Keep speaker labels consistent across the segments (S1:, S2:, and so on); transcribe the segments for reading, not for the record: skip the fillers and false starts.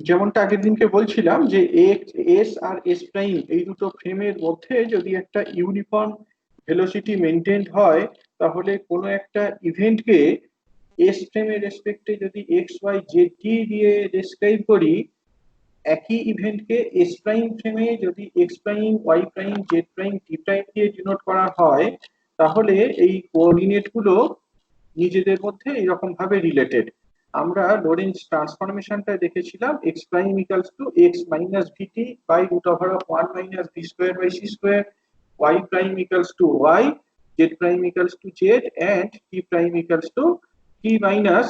S1: যেমনটা আগের দিনকে বলছিলাম যে এস আর এস প্রাইম এই দুটো ফ্রেমের মধ্যে যদি একটা ইউনিফর্ম ভেলোসিটি মেনটেন্ড হয়, তাহলে কোনো একটা ইভেন্টকে এস ফ্রেমের রেসপেক্টে যদি এক্স ওয়াই জেড টি দিয়ে ডেসক্রাইব করি, একই ইভেন্টকে এস প্রাইম ফ্রেমে যদি x prime y prime z prime টি প্রাইম দিয়ে ডিনোট করা হয়, তাহলে এই কোঅর্ডিনেট গুলো নিজেদের মধ্যে এরকম ভাবে রিলেটেড। আমরা লোরেন্জ ট্রান্সফরমেশনটা দেখেছিলাম x prime equals to x minus VT by root over of one minus V square by C square, y prime equals to y, z prime equals to z, and t prime equals to t minus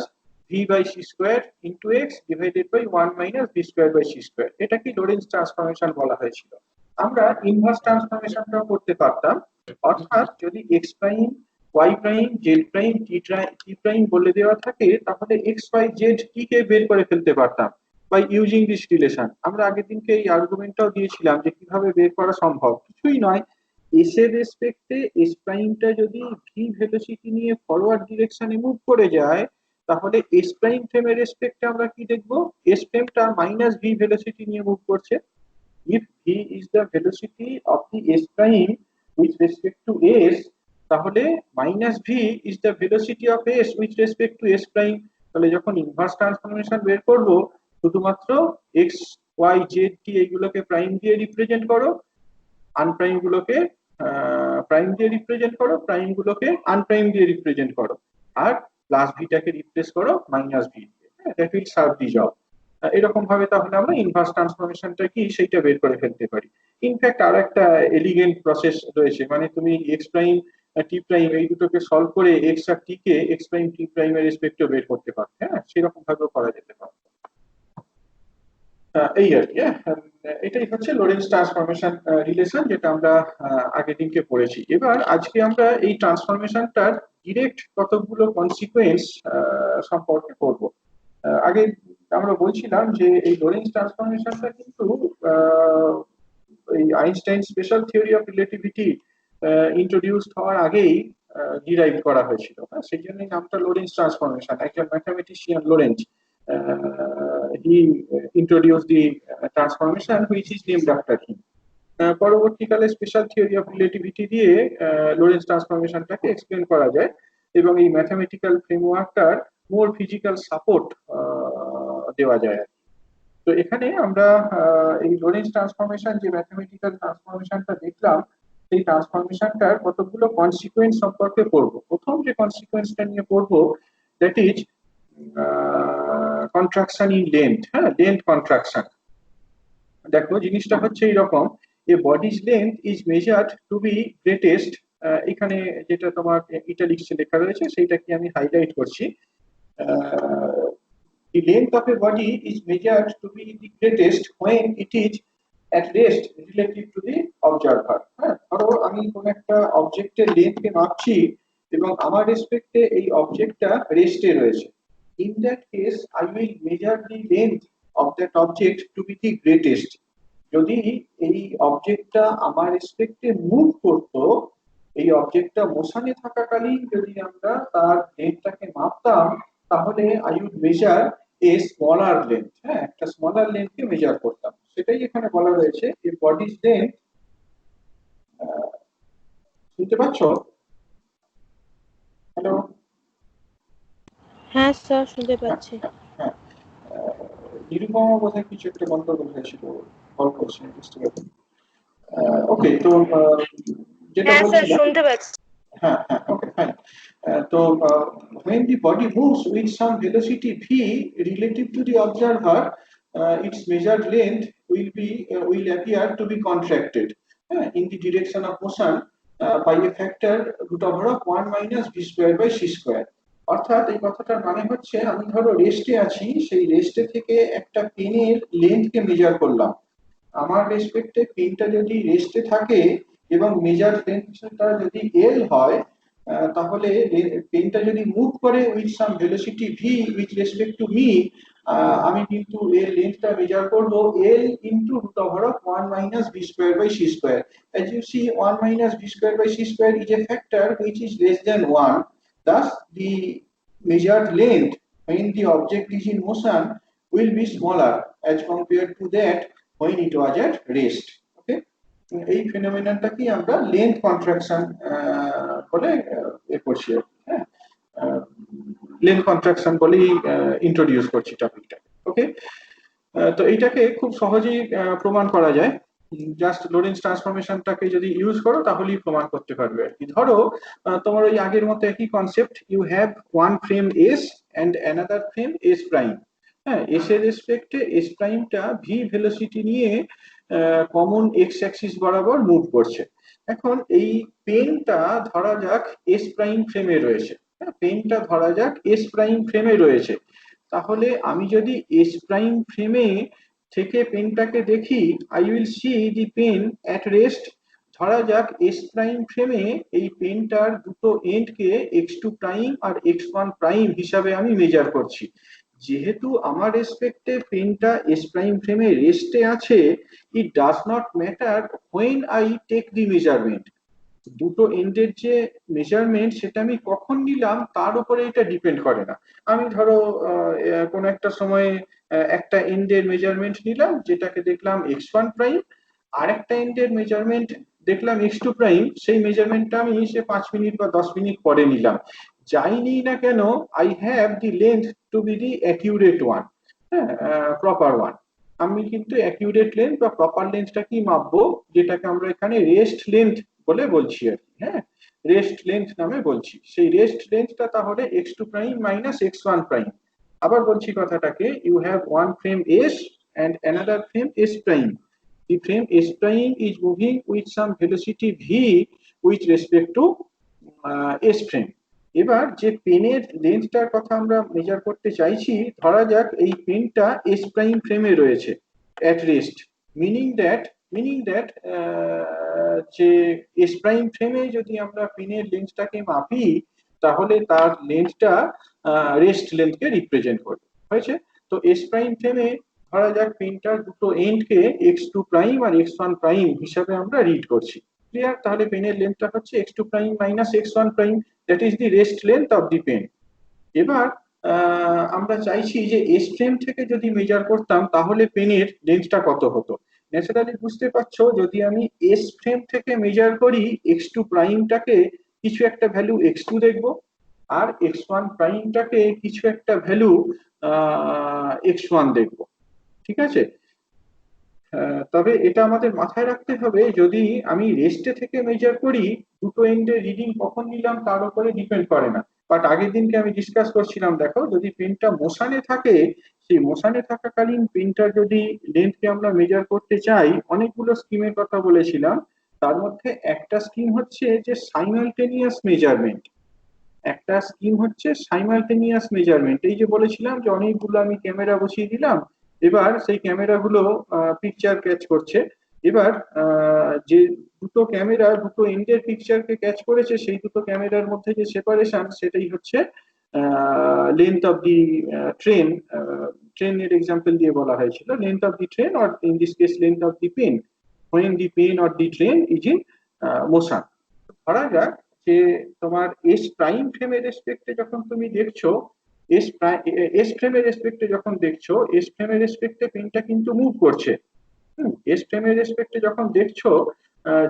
S1: V by C square into x divided by one minus V square by C square. এটা কি লোরেন্জ transformation বলা হয়েছিল। আমরা inverse ট্রান্সফরমেশনটাও করতে পারতাম, অর্থাৎ যদি x prime y prime z prime টি prime বলে দেওয়া থাকে, তাহলে এক্স ওয়াই জেড টি কে বের করে ফেলতে পারতাম বাই ইউজিং দিস রিলেশন। আমরা আগের দিনকে এই আর্গুমেন্টটাও দিয়েছিলাম যে কিভাবে বের করা সম্ভব। কিছুই নয়, এস এর রেসপেক্টে এস প্রাইমটা যদি ভি ভেলোসিটি নিয়ে ফরওয়ার্ড ডিরেকশনে মুভ করে যায়, তাহলে এস প্রাইম ফ্রেমের রেসপেক্টে আমরা কি দেখবো, এস ফ্রেমটা মাইনাস ভি ভেলোসিটি নিয়ে মুভ করছে। if v is the velocity of the s prime with respect to s, তাহলে minus V is the velocity of S with respect two S prime. তাহলে যখন ইনভার্স ট্রান্সফরমেশন বের করব, শুধুমাত্র x y z টি এইগুলোকে prime দিয়ে represent করো, unprime গুলোকে প্রাইম দিয়ে রিপ্রেজেন্ট করো, প্রাইম গুলোকে আনপ্রাইম দিয়ে রিপ্রেজেন্ট করো, আর প্লাস ভিটাকে রিপ্লেস করো মাইনাস ভি দিয়ে। That will serve the job. এরকম ভাবে তাহলে আমরা ইনভার্স ট্রান্সফরমেশনটা কি সেইটা বের করে ফেলতে পারি। ইনফ্যাক্ট আর একটা এলিগেন্ট প্রসেস রয়েছে, মানে তুমি এক্স প্রাইম টি প্রাইম এই দুটোকে সলভ করে এক্স আর টি কে এক্স প্রাইম টি প্রাইম এর রেসপেক্টে বের করতে পারো। হ্যাঁ, সেরকম ভাবেও করা যেতে পারে। এই আর কি। এটাই হচ্ছে লোরেন্জ ট্রান্সফরমেশন রিলেশন, যেটা আমরা আগের দিনকে পড়েছি। এবার আজকে আমরা এই ট্রান্সফরমেশনটার ডিরেক্ট কতগুলো কনসিকুয়েন্স সম্পর্কে পড়বো। আগে আমরা বলছিলাম যে এই লোরেন্জ ট্রান্সফরমেশনটা কিন্তু এই Einstein special theory of relativity introduced হওয়ার আগেই ডিরাইভ করা হয়েছিল। সেই জন্যই নামটা লোরেন্জ ট্রান্সফরমেশন। একজন mathematician লোরেন্জ, he introduced the transformation which is named after him. পরবর্তীকালে স্পেশাল থিওরি অফ রিলেটিভিটি দিয়ে লোরেন্জ ট্রান্সফরমেশনটাকে এক্সপ্লেন করা যায়, এবং এই ম্যাথামেটিক্যাল ফ্রেমওয়ার্কটার মোর ফিজিক্যাল সাপোর্ট দেওয়া যায়। তো এখানে আমরা এই লোরেন্জ ট্রান্সফরমেশন যে ম্যাথামেটিক্যাল ট্রান্সফরমেশনটা দেখলাম, সেই ট্রান্সফরমেশনটার কতগুলো কনসিকুয়েন্স সম্পর্কে পড়বো। প্রথম যে কনসিকুয়েন্সটা নিয়ে পড়বো, that is contraction in length. হ্যাঁ, লেন্থ কন্ট্রাকশন। দেখো জিনিসটা হচ্ছে এইরকম, a body's length is measured to be greatest. এখানে যেটা তোমার ইটালিক্সে লেখা রয়েছে সেইটাকে আমি হাইলাইট করছি। The length of a body is measured to be the greatest when it is at rest relative to the observer. হ্যাঁ, ধরো আমি কোন একটা অবজেক্টের লেন্থকে মাপছি এবং আমার রেসপেক্টে এই অবজেক্টটা রেস্টে রয়েছে। In that case, I will measure the length of that object to be the greatest. যদি এই অবজেক্টটা আমার রেসপেক্টে মুভ করতো, এই অবজেক্টটা মোশনে থাকাকালীন যদি আমরা তার লেন্থটাকে মাপতাম, তাহলে I would measure a smaller length. হ্যাঁ, একটা স্মলার লেন্থকে মেজার করতাম। সেটাই এখানে বলা রয়েছে, এ বডিজ লেন্থ। শুনতে পাচ্ছ? হ্যালো?
S2: হ্যাঁ স্যার, শুনতে পাচ্ছি।
S1: হ্যাঁ, নিরুপমা বোধহয় কিছু একটা গন্ডগোল হয়েছিল, কল করছেন, বুঝতে পারছি। ওকে, তো যেটা
S2: হ্যাঁ স্যার,
S1: বলছিলাম,
S2: শুনতে পাচ্ছি।
S1: হ্যাঁ হ্যাঁ, ওকে ফাইন। তো when the body moves with some velocity v relative to the observer, its measured length will appear to be contracted in the direction of motion by a factor root over of 1 minus v square by c square. অর্থাৎ এই কথাটার মানে হচ্ছে, আমি ধরো রেস্টে আছি, সেই রেস্টে থেকে একটা পেনের লেন্থকে মেজার করলাম। আমার রেসপেক্টে পেনটা যদি রেস্টে থাকে এবং মেজার লেন্থটা যদি এল হয়, তাহলে পেনটা যদি মুভ করে with some velocity v with respect to me, আমি কিন্তু এর লেন্থটা মেজার করব L into root over of 1 minus v square by c square. As you see, 1 minus v square by c square is a factor which is less than 1. Thus, the measured length when the object is in motion will be smaller as compared to that when it was at rest. Okay, এই ফেনোমেননটাকে আমরা length contraction বলে করছি। হ্যাঁ, length contraction বলেই introduce করছি টপিকটা। ওকে, তো এইটাকে খুব সহজেই প্রমাণ করা যায়, জাস্ট লোরেন্স ট্রান্সফরমেশনটাকে যদি ইউজ করো তাহলেই প্রমাণ করতে পারবে আর কি। ধরো তোমার ওই আগের মতো একই concept, you have one frame S and another frame S prime. হ্যাঁ, এস এর রেসপেক্টে এস প্রাইমটা ভি ভেলোসিটি নিয়ে কমন এক্স অ্যাক্সিস বরাবর মুভ করছে। এখন এই পেনটা ধরা যাক এস প্রাইম ফ্রেমে রয়েছে। হ্যাঁ, পেনটা ধরা যাক এস প্রাইম ফ্রেমে রয়েছে। তাহলে আমি যদি এস প্রাইম ফ্রেমে থেকে পেনটাকে দেখি, I will see the pen at rest. ধরা যাক এস প্রাইম ফ্রেমে এই পেনটার দুটো এন্ডকে x2 প্রাইম আর x1 প্রাইম হিসাবে আমি মেজার করছি। যেহেতু আমার রেসপেক্টে পেনটা এস প্রাইম ফ্রেমে রেস্টে আছে, it does not matter when I take the measurement. দুটো এন্ডের যে মেজারমেন্ট সেটা আমি কখন নিলাম তার উপরে এটা ডিপেন্ড করে না। আমি ধরো কোন একটা সময় একটা এন্ডের মেজারমেন্ট নিলাম যেটাকে দেখলাম x1 প্রাইম, আর একটা এন্ডের মেজারমেন্ট দেখলাম x2 প্রাইম, সেই মেজারমেন্টটা আমি সে 5 মিনিট বা 10 মিনিট পরে নিলাম। যাই নিই না কেন, I have the length to be the accurate one, হ্যাঁ, প্রপার ওয়ান। আমি কিন্তু অ্যাকিউরেট লেন্থ বা প্রপার লেন্থটা কি মাপবো, যেটাকে আমরা এখানে রেস্ট লেন্থ বলে বলছি আর কি। হ্যাঁ, রেস্ট লেন্থ নামে বলছি। সেই রেস্ট লেন্থটা তাহলে x2 prime minus x1 prime. আবার বলছি কথাটাকে, you have one frame s and another frame s prime. The frame s prime is moving with some velocity v with respect to s frame. এবার যে পেনের লেন্থটার কথা আমরা measure করতে চাইছি, ধরা যাক এই পেনটা এস প্রাইম ফ্রেমে রয়েছে অ্যাট রেস্ট, মিনিং দ্যাট যে এস প্রাইম ফ্রেমে যদি আমরা পেনের লেন্থটাকে মাপি তাহলে তার লেন্থটা রেস্ট লেন্থকে রিপ্রেজেন্ট করবে। হয়েছে? তো এস প্রাইম ফ্রেমে ধরা যাক পেনটার দুটো এন্ডকে x2 প্রাইম আর x1 প্রাইম হিসাবে আমরা রিড করছি। ক্লিয়ার? তাহলে পেনের লেন্থটা হচ্ছে x2 prime minus x1 prime, that is the rest length of the pen. এবার আমরা চাইছি যে এস ফ্রেম থেকে যদি মেজার করতাম তাহলে পেনের লেন্থটা কত হতো। ন্যাচারালি বুঝতে পারছো, যদি আমি এস ফ্রেম থেকে মেজার করি x2 প্রাইমটাকে কিছু একটা ভ্যালু x2 দেখব, আর x1 প্রাইমটাকে কিছু একটা ভ্যালু x1 দেখব। ঠিক আছে? তবে এটা আমাদের মাথায় রাখতে হবে, যদি আমি রেস্টে থেকে মেজার করি দুটো এন্ডে রিডিং কখন নিলাম তার উপরে ডিপেন্ড করে না। বাট আগের দিনকে আমি ডিসকাস করছিলাম, দেখো যদি পেনটা মোশনে থাকে, সেই মোশনে থাকাকালীন পেনটার যদি লেন্থকে আমরা মেজার করতে চাই, অনেকগুলো স্কিমের কথা বলেছিলাম। তার মধ্যে একটা স্কিম হচ্ছে যে সাইমালটেনিয়াস মেজারমেন্ট। একটা স্কিম হচ্ছে সাইমালটেনিয়াস মেজারমেন্ট। এই যে বলেছিলাম যে অনেকগুলো আমি ক্যামেরা বসিয়ে দিলাম, এবার সেই ক্যামেরাগুলো পিকচার ক্যাচ করছে। এবার যে দুটো ক্যামেরা দুটো এন্ডের পিকচারকে ক্যাচ করেছে, সেই দুটো ক্যামেরার মধ্যে যে সেপারেশন সেটাই হচ্ছে লেন্থ অফ দি ট্রেন। ট্রেনের এক্সাম্পল দিয়ে বলা হয়েছিল length of the train, or in this case length of the pen when the pen or the train is in motion. ধরা যাক যে তোমার এস প্রাইম ফ্রেমের রেসপেক্টে যখন তুমি দেখছো, এস ফ্রেমের রেসপেক্টে যখন দেখছো, এস ফ্রেমের রেসপেক্টে পেনটা কিন্তু মুভ করছে। এস ফ্রেমের রেসপেক্টে যখন দেখছো,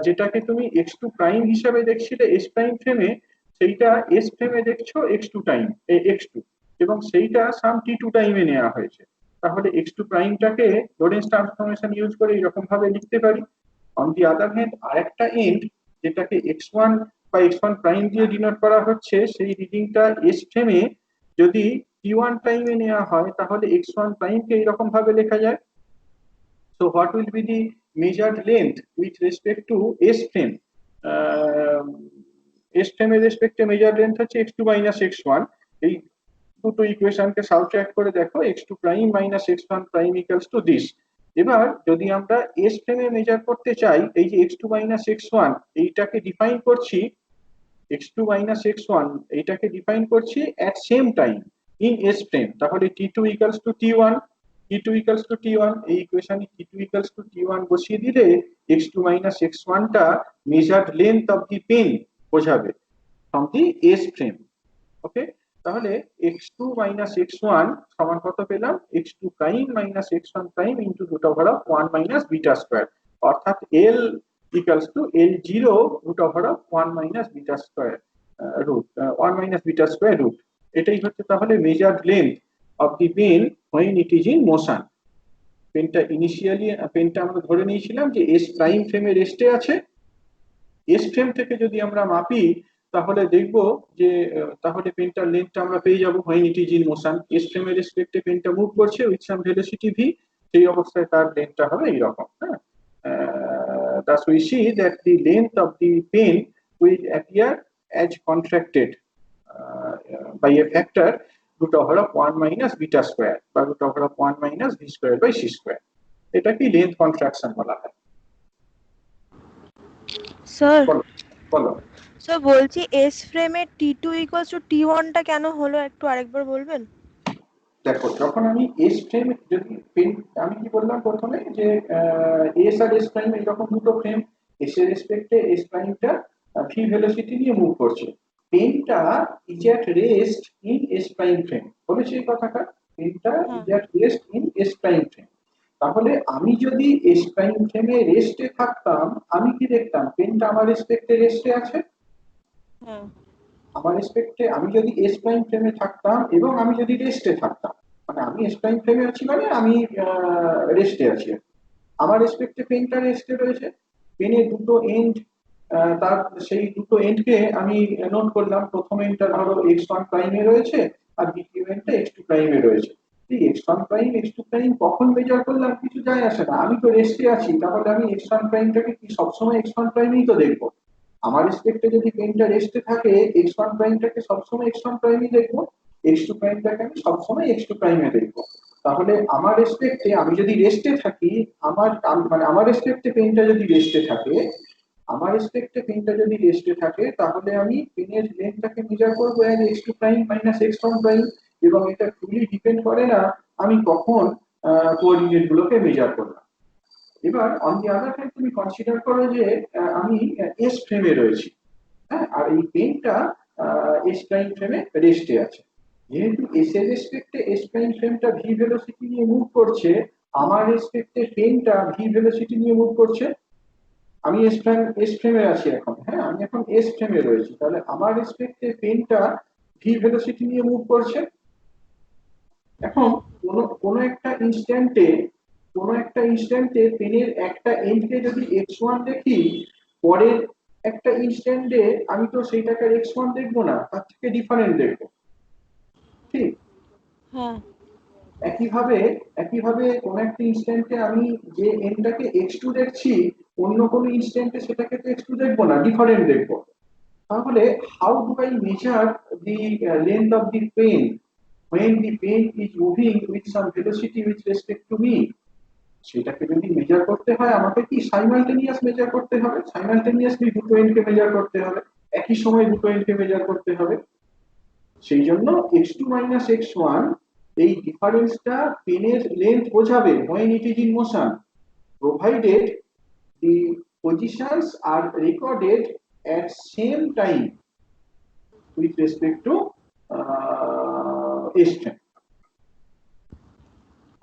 S1: যেটাকে তুমি x2 প্রাইম হিসাবে দেখছিলে এস প্রাইম ফ্রেমে, সেইটা এস ফ্রেমে দেখছো x2 টাইম x2, এবং সেইটা সাম t2 টাইমে নেওয়া হয়েছে। তাহলে x2 প্রাইমটাকে লোরেন্স ট্রান্সফরমেশন ইউজ করে এরকম ভাবে লিখতে পারি। অন দি আদার হ্যান্ড আরেকটা এন্ড যেটাকে x1 বা x1 প্রাইম দিয়ে ডিনোট করা হচ্ছে, সেই রিডিংটা এস ফ্রেমে যদি t1 টাইমে নেওয়া হয় তাহলে x1 প্রাইমকে এরকম ভাবে লেখা যায়। So what will be the measured length with respect to S frame? S frame এর রেসপেক্টে মেজার লেন্থ হচ্ছে x2 minus x1। এই দুটো ইকুয়েশনকে সাবট্রাক্ট করে দেখো, x2 prime minus x1 prime equals to this. এবার যদি আমরা এস ফ্রেমে মেজার করতে চাই, এই যে x2 minus x1 এইটাকে ডিফাইন করছি, x2 minus x1 এইটাকে ডিফাইন করছি at same time in S frame। তাহলে t2 equals to t1, t2 equals to t1, এই ইকুয়েশনে t2 equals to t1 বসিয়ে দিলে x2 minus x1 টা measured length of the pen বোঝাবে from the S frame। Okay, তাহলে x2 minus x1 সমান কত পেলাম, x2 prime minus x1 prime into root over of 1 minus beta square, অর্থাৎ l equals to l0 root over of 1 minus beta square root 1 minus beta square root. এটাই হচ্ছে তাহলে measured length of the pen when it is in motion. পেনটা আমরা ধরে নিয়েছিলাম যে S prime ফ্রেমে রেস্টে আছে। এস ফ্রেম থেকে যদি আমরা মাপি তাহলে দেখব যে তাহলে পেনটার লেন্থটা আমরা পেয়ে যাব when it is in motion. S ফ্রেমের রেসপেক্টে পেনটা মুভ করছে উইথ সাম ভেলোসিটি ভি, সেই অবস্থায় তার লেন্থটা হবে এইরকম। হ্যাঁ, thus we see that the length of the pen will appear as contracted by a factor root over of 1 minus beta square বা root over of 1 minus v square by c square। এটা কি length contraction বলা হয়।
S2: Sir
S1: বলো
S2: sir বলছি S ফ্রেমে টি2 equals to টি1 টা কেন হলো একটু আরেকবার বলবেন?
S1: দেখো, যখন আমি এস ফ্রেম যদি পেন, আমি কি বললাম প্রথমে যে এস আর এস প্রাইম এরকম দুটো ফ্রেম, এস এর রেসপেক্টে এস প্রাইমটা ভি ভেলোসিটি নিয়ে মুভ করছে, পেনটা is at rest in S prime frame, বলেছি এই কথাটা, পেনটা is at rest in S prime frame. তাহলে আমি যদি এস প্রাইম ফ্রেমে রেস্টে থাকতাম, আমি কি দেখতাম, পেনটা আমার রেসপেক্টে রেস্টে আছে। আমার রেসপেক্টে আমি যদি এস প্রাইম ফ্রেমে থাকতাম এবং আমি যদি রেস্টে থাকতাম, মানে আমি এস প্রাইম ফ্রেমে আছি মানে আমি রেস্টে আছি, আমার রেসপেক্টে পেনটা রেস্টে রয়েছে, পেনের দুটো এন্ড, তার সেই দুটো এন্ডকে আমি নোট করলাম, প্রথম এন্ডটা ধরো x1 প্রাইমে রয়েছে আর দ্বিতীয় এন্ডটা x2 প্রাইমে রয়েছে। এই x1 প্রাইম x2 প্রাইম কখন মেজার করলাম কিছু যায় আসে না, আমি তো রেস্টে আছি, তাহলে আমি x1 প্রাইমটাকে কি সবসময় x1 প্রাইমেই তো দেখবো। আমার রেসপেক্টে যদি পেনটা রেস্টে থাকে x1 প্রাইমটাকে সবসময় x1 প্রাইমই দেখবো, x2 প্রাইমটাকে আমি সবসময় x2 প্রাইমে দেখবো। তাহলে আমার রেসপেক্টে আমি যদি রেস্টে থাকি, মানে আমার রেসপেক্টে পেনটা যদি রেস্টে থাকে, আমার রেসপেক্টে পেনটা যদি রেস্টে থাকে তাহলে আমি পেনের লেন্থটাকে মেজার করবো as x2 prime minus x1 prime, এবং এটা ফুলি ডিপেন্ড করে না আমি কখন কোঅর্ডিনেট গুলোকে মেজার করলাম। এবার অন দি আদার হ্যান্ড তুমি কনসিডার করো যে আমি এস ফ্রেমে রয়েছি, হ্যাঁ, আর এই পেনটা এস প্রাইম ফ্রেমে রেস্টে আছে। যেহেতু এস এর রেসপেক্টে এস প্রাইম ফ্রেমটা ভি ভেলোসিটি নিয়ে মুভ করছে, আমার রেসপেক্টে পেনটা ভি ভেলোসিটি নিয়ে মুভ করছে। আমি এস ফ্রেমে আছি এখন, হ্যাঁ, আমি এখন এস ফ্রেমে রয়েছি, তাহলে আমার রেসপেক্টে পেনটা ভি ভেলোসিটি নিয়ে মুভ করছে। এখন কোনো একটা ইনস্ট্যান্টে পেনের একটা এন্ডকে যদি x1 দেখি, পরের একটা ইনস্ট্যান্টে আমি তো সেইটাকে x1 দেখবো না, তার থেকে ডিফারেন্ট দেখবো, ঠিক?
S2: হ্যাঁ,
S1: একইভাবে কোন একটা ইনস্ট্যান্টে আমি যে এন্ডটাকে x2 দেখছি, অন্য কোনো ইনস্ট্যান্টে সেটাকে তো x2 দেখবো না, ডিফারেন্ট দেখবো। তাহলে how do I measure the length of the pen when the pen is moving with some velocity with respect to me? সেটাকে যদি মেজার করতে হয় আমাকে কি সাইমালটেনিয়াস মেজার করতে হবে, সাইমালটেনিয়াসলি দুটো এন্ডকে মেজার করতে হবে, একই সময় দুটো এন্ডকে মেজার করতে হবে। সেই জন্য x2 minus x1 এই ডিফারেন্সটা পেনের লেন্থ বোঝাবে when it is in motion, provided the positions are recorded at same time with respect to s frame।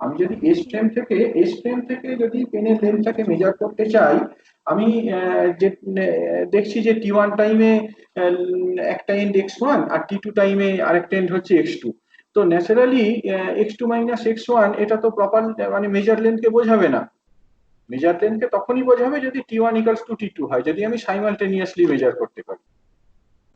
S1: আমি যদি এস ফ্রেম থেকে যদি পেনের লেন্থটাকে মেজার করতে চাই, আমি যে দেখছি যে টি1 টাইমে একটা এন্ড x1 আর টি2 টাইমে আরেকটা এন্ড হচ্ছে x2, তো ন্যাচারালি x2 মাইনাস x1 এটা তো প্রপার মানে মেজার লেন্থকে বোঝাবে না। মেজার লেন্থকে তখনই বোঝাবে যদি টি1 ইকুয়ালস টু টি2 হয়, যদি আমি সাইমালটেনিয়াসলি মেজার করতে পারি।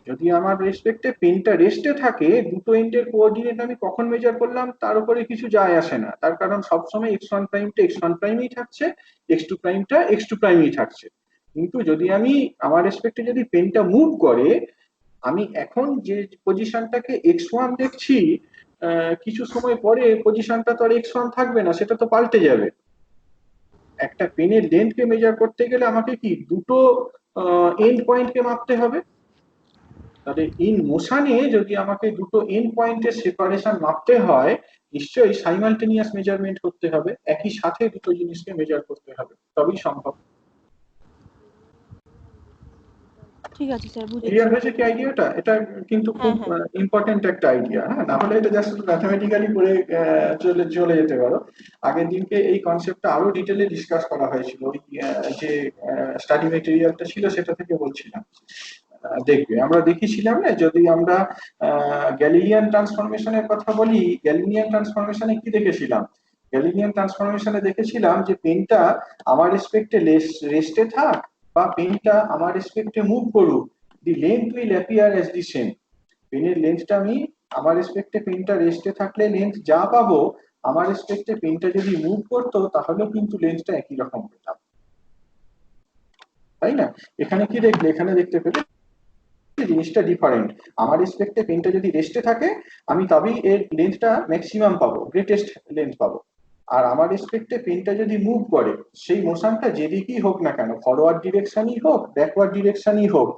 S1: যদি আমার রেসপেক্টে পেনটা রেস্টে থাকে, দুটো এন্ডের কোঅর্ডিনেট আমি কখন মেজার করলাম তার উপরে কিছু যায় আসে না, তার কারণ সবসময় x1 প্রাইমটা x1 প্রাইমেই থাকছে, x2 প্রাইমটা x2 প্রাইমেই থাকছে। কিন্তু যদি আমি আমার রেসপেক্টে যদি পেনটা মুভ করে, আমি এখন যে পজিশনটাকে x1 দেখছি, কিছু সময় পরে পজিশনটা তো আর x1 থাকবে না, সেটা তো পাল্টে যাবে। একটা পেনের লেন্থকে মেজার করতে গেলে আমাকে কি দুটো এন্ড পয়েন্টকে মাপতে হবে। তাহলে ইন মোশনে যদি আমাকে দুটো এন্ড পয়েন্টের সেপারেশন মাপতে হয়, নিশ্চয়ই সাইমালটেনিয়াস মেজারমেন্ট করতে হবে, একই সাথে দুটো জিনিসকে মেজার করতে হবে, তবেই সম্ভব।
S2: ঠিক আছে স্যার, বুঝেছি।
S1: ক্লিয়ার হয়েছে কি আইডিয়াটা? এটা কিন্তু খুব
S2: হ্যাঁ হ্যাঁ
S1: ইম্পর্টেন্ট একটা আইডিয়া, হ্যাঁ, না হলে এটা জাস্ট ম্যাথমেটিক্যালি করে চলে চলে যেতে পারো। আগের দিনকে এই কনসেপ্টটা আরো ডিটেলে ডিসকাস করা হয়েছিল, ওই যে স্টাডি মেটেরিয়ালটা ছিল সেটা থেকে বলছিলাম। দেখবে আমরা দেখিয়েছিলাম না, যদি আমরা গ্যালিলিয়ান ট্রান্সফরমেশনের কথা বলি, গ্যালিলিয়ান ট্রান্সফরমেশনে কি দেখেছিলাম? গ্যালিলিয়ান ট্রান্সফরমেশনে দেখেছিলাম যে পেনটা আমার রেসপেক্টে রেস্টে থাক বা পেনটা আমার রেসপেক্টে মুভ করুক, দি length will appear as the same. পেনের লেন্থটা আমি আমার রেসপেক্টে পেনটা রেস্টে থাকলে লেন্থ যা পাবো, আমার রেসপেক্টে পেনটা যদি মুভ করতো তাহলেও কিন্তু লেন্থটা একই রকম পেতাম, তাই না? এখানে কি দেখলে? এখানে দেখতে পেলে জিনিসটা ডিফারেন্ট। আমার রেসপেক্টে পেনটা যদি রেস্টে থাকে আমি তবেই এর লেন্থটা ম্যাক্সিমাম পাবো, গ্রেটেস্ট লেন্থ পাবো। আর আমার রেসপেক্টে পেনটা যদি মুভ করে, সেই মোশনটা যেদিকেই হোক না কেন, ফরওয়ার্ড ডিরেকশনই হোক ব্যাকওয়ার্ড ডিরেকশনই হোক,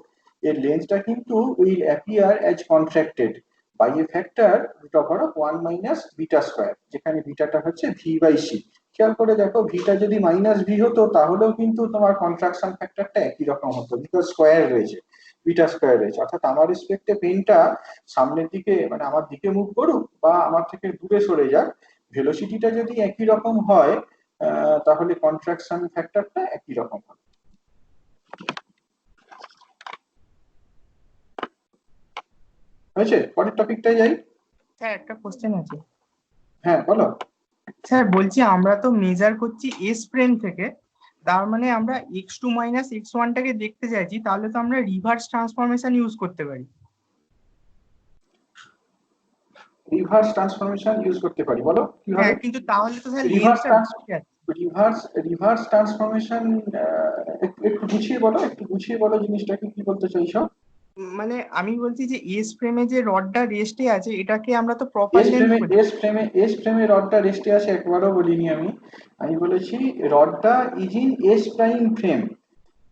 S1: এর লেন্থটা কিন্তু will appear as contracted by a factor root over of 1 minus beta square, যেখানে বিটাটা হচ্ছে ভি বাই সি। খেয়াল করে দেখো, ভিটা যদি মাইনাস ভি হতো তাহলেও কিন্তু তোমার কন্ট্রাকশন ফ্যাক্টরটা একই রকম হতো, বিকজ স্কয়ার রয়েছে, বিটা স্কয়ার রয়েছে। অর্থাৎ আমার রেসপেক্টে পেনটা সামনের দিকে মানে আমার দিকে মুভ করুক বা আমার থেকে দূরে সরে যাক, ভেলোসিটিটা যদি একই রকম হয় তাহলে কন্ট্রাকশন ফ্যাক্টরটা একই রকম হবে। হয়েছে? পরের টপিকটাই যাই।
S3: স্যার একটা কোশ্চেন আছে।
S1: হ্যাঁ বলো।
S3: স্যার বলছি আমরা তো মেজার করছি এস প্লেন থেকে, তার মানে আমরা x2 মাইনাস x1 টাকে দেখতে চাইছি, তাহলে তো আমরা রিভার্স ট্রান্সফরমেশন ইউজ করতে পারি।
S1: রিভার্স ট্রান্সফরমেশন ইউজ করতে পারি, বলো কিভাবে?
S3: হ্যাঁ, কিন্তু তাহলে তো স্যার
S1: রিভার্স
S3: লেন্থটা
S1: রিভার্স ট্রান্সফরমেশন একটু একটু গুছিয়ে বলো, একটু গুছিয়ে বলো জিনিসটাকে কি বলতে চাইছো?
S3: মানে আমি বলছি যে এস ফ্রেমে যে রডটা রেস্টে আছে এটাকে আমরা তো প্রপার
S1: এস
S3: লেন্থ
S1: ফ্রেমে
S3: বলি।
S1: এস ফ্রেমে রডটা রেস্টে আছে একবারও বলিনি আমি। আমি বলেছি রডটা is in S prime frame,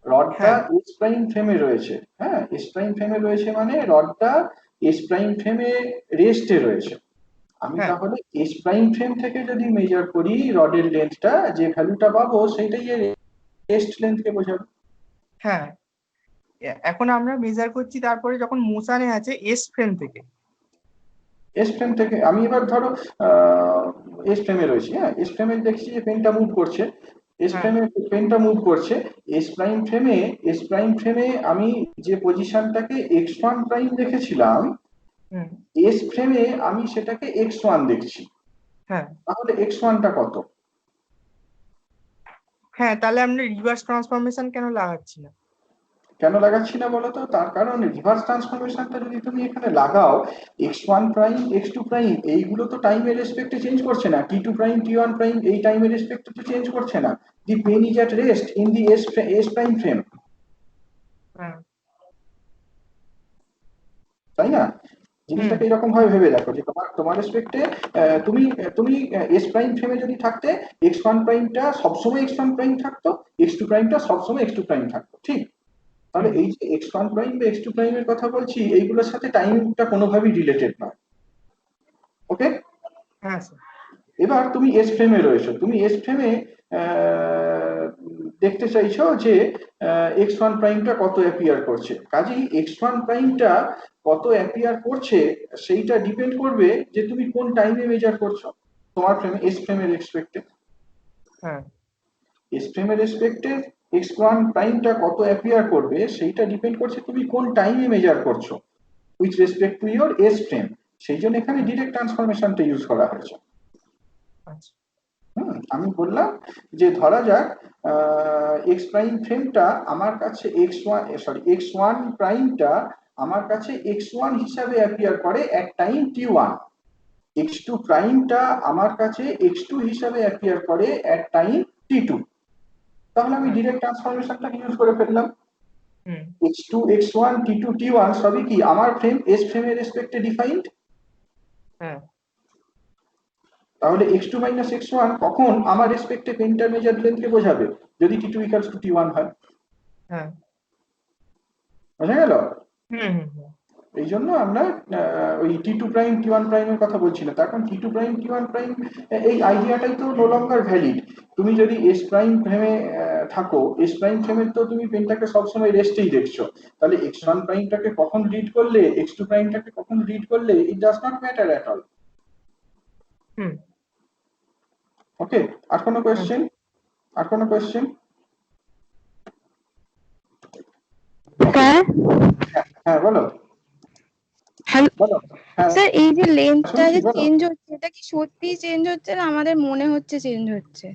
S1: রডটা
S3: হ্যাঁ
S1: এস প্রাইম ফ্রেমে রয়েছে। হ্যাঁ, এস প্রাইম ফ্রেমে রয়েছে মানে রডটা এস প্রাইম ফ্রেমে রেস্টে রয়েছে। আমি
S3: হ্যাঁ
S1: তাহলে এস প্রাইম ফ্রেম থেকে যদি মেজার করি রডের লেন্থটা, যে ভ্যালুটা পাবো সেটাই এর রেস্ট লেন্থকে বোঝাবে।
S3: হ্যাঁ, এখন আমরা মেজার করছি তারপরে যখন মোশনে আছে এস ফ্রেম থেকে।
S1: এস ফ্রেম থেকে আমি এবার ধরো এস ফ্রেমে রয়েছি, হ্যাঁ, এস ফ্রেমে দেখছি যে পেনটা মুভ করছে, এস
S3: হ্যাঁ
S1: ফ্রেমে পেনটা মুভ করছে। এস প্রাইম ফ্রেমে আমি যে পজিশনটাকে এক্স ওয়ান প্রাইম দেখেছিলাম,
S3: হুম
S1: এস ফ্রেমে আমি সেটাকে এক্স ওয়ান দেখছি।
S3: হ্যাঁ
S1: তাহলে এক্স ওয়ানটা কত?
S3: হ্যাঁ, তাহলে আমরা রিভার্স ট্রান্সফরমেশন কেন লাগাচ্ছি না?
S1: কেন লাগাচ্ছি না বলতো? তার কারণ রিভার্স ট্রান্সফরমেশনটা যদি তুমি এখানে লাগাও, x one prime x two prime এইগুলো তো টাইমের রেসপেক্টে চেঞ্জ করছে না, t two prime t one prime এই টাইমের রেসপেক্টে তো চেঞ্জ করছে না। The pen is at rest in the S prime frame,
S3: হ্যাঁ
S1: তাই না?
S3: হুম
S1: জিনিসটাকে এরকম ভাবে ভেবে দেখো যে তোমার রেসপেক্টে তুমি তুমি এস প্রাইম ফ্রেমে যদি থাকতে, এক্স ওয়ান প্রাইমটা সবসময় এক্স ওয়ান প্রাইম থাকতো, এক্স টু প্রাইমটা সবসময় এক্স টু প্রাইম থাকতো, ঠিক? তাহলে
S3: হুম
S1: এই যে এক্স ওয়ান প্রাইম বা এক্স টু প্রাইমের কথা বলছি, এইগুলোর সাথে টাইমটা কোনোভাবেই রিলেটেড নয়। ওকে,
S3: হ্যাঁ স্যার।
S1: এবার তুমি এস ফ্রেমে রয়েছো, তুমি এস ফ্রেমে দেখতে চাইছো যে এক্স ওয়ান প্রাইমটা কত অ্যাপিয়ার করছে। কাজেই এক্স ওয়ান প্রাইমটা কত অ্যাপিয়ার করছে সেইটা ডিপেন্ড করবে যে তুমি কোন টাইমে মেজার করছো তোমার ফ্রেমে, এস ফ্রেমের রেসপেক্টে।
S3: হ্যাঁ
S1: এস ফ্রেমের রেসপেক্টে এক্স ওয়ান প্রাইমটা কত অ্যাপিয়ার করবে সেইটা ডিপেন্ড করছে তুমি কোন টাইমে মেজার করছো with respect to your S frame. সেই জন্য এখানে ডিরেক্ট ট্রান্সফরমেশনটা ইউজ করা হয়েছে।
S3: আচ্ছা
S1: আমি বললাম যে ধরা যাক এক্স প্রাইম ফ্রেমটা আমার কাছে এক্স ওয়ান প্রাইমটা আমার কাছে এক্স ওয়ান হিসাবে অ্যাপিয়ার করে এক time t one, x two প্রাইমটা আমার কাছে এক্স টু হিসাবে অ্যাপিয়ার করে এক টাইম টি টু। তাহলে আমি
S3: হ্যাঁ
S1: ডিরেক্ট ট্রান্সফরমেশনটা ইউজ করে ফেললাম।
S3: Hmm
S1: x two x one t two t one সবই কি আমার ফ্রেম এস ফ্রেমের রেসপেক্টে ডিফাইন্ড।
S3: হ্যাঁ
S1: তাহলে x two minus x one কখন আমার রেসপেক্টে পেন্টার মেজার লেন্থকে বোঝাবে? যদি t two equals to t one হয়।
S3: হ্যাঁ
S1: বোঝা গেল?
S3: হুম হুম
S1: এই জন্য আমরা ওই t two prime t one প্রাইমের কথা বলছি না, তার কারণ t two prime t one prime এই আইডিয়াটাই তো নো লঙ্গার ভ্যালিড। তুমি যদি এস প্রাইম ফ্রেমে থাকো, এস প্রাইম ফ্রেমের তো তুমি পেনটাকে সবসময় রেস্টেই দেখছো, তাহলে এক্স ওয়ান প্রাইমটাকে কখন রিড করলে, এক্স টু প্রাইমটাকে কখন রিড করলে, it does not matter at all.
S3: Hmm.
S1: Okay, আর কোনো কোয়েশ্চেন? আর কোনো কোয়েশ্চেন?
S4: স্যার,
S1: হ্যাঁ বলো,
S4: হ্যালো
S1: বলো। হ্যাঁ
S4: স্যার, এই যে লেন্থটা
S1: শুনছি,
S4: যে
S1: বলো।
S4: চেঞ্জ হচ্ছে, এটা কি সত্যি চেঞ্জ হচ্ছে না আমাদের মনে হচ্ছে চেঞ্জ হচ্ছে?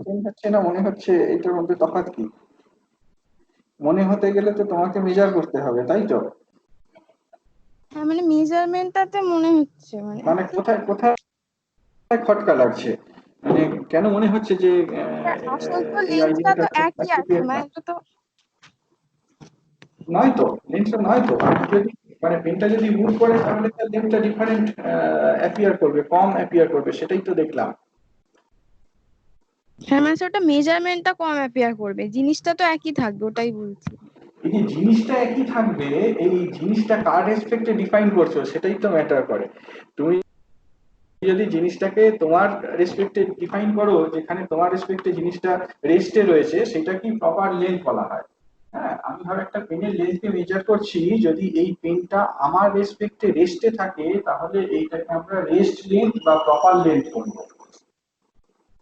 S1: চেঞ্জ হচ্ছে না মনে হচ্ছে, এটার মধ্যে তফাৎ কি? মনে হতে গেলে তো তোমাকে মেজার করতে হবে, তাই তো?
S4: হ্যাঁ, মানে মেজারমেন্টটাতে মনে হচ্ছে, মানে
S1: মানে কোথায় কোথায় খটকা লাগছে, মানে কেন মনে হচ্ছে যে
S4: আসল তো
S1: এই
S4: লেন্থটা
S1: আইডিয়াটা
S4: তো একই আছে, মানে এটা তো
S1: নয় তো, লেন্সটা নয় তো। যদি মানে পেনটা যদি মুভ করে তাহলে তার লেন্সটা ডিফারেন্ট অ্যাপিয়ার করবে, কম অ্যাপিয়ার করবে, সেটাই তো দেখলাম।
S4: হ্যাঁ, মানে ওটা মেজারমেন্টটা কম অ্যাপিয়ার করবে, জিনিসটা তো একই থাকবে, ওটাই বলছি।
S1: এই যে জিনিসটা একই থাকবে, এই জিনিসটা কার রেসপেক্টে ডিফাইন করছো সেটাই তো ম্যাটার করে। তুমি যদি জিনিসটাকে তোমার রেসপেক্টে ডিফাইন করো, যেখানে তোমার রেসপেক্টে জিনিসটা রেস্টে রয়েছে, সেটা কি প্রপার লেন্থ বলা হয়। হ্যাঁ, আমি ধর একটা পেনের লেন্থকে মেজার করছি, যদি এই পেনটা আমার রেসপেক্টে রেস্টে থাকে তাহলে এইটাকে আমরা রেস্ট লেন্থ বা প্রপার লেন্থ বলবো।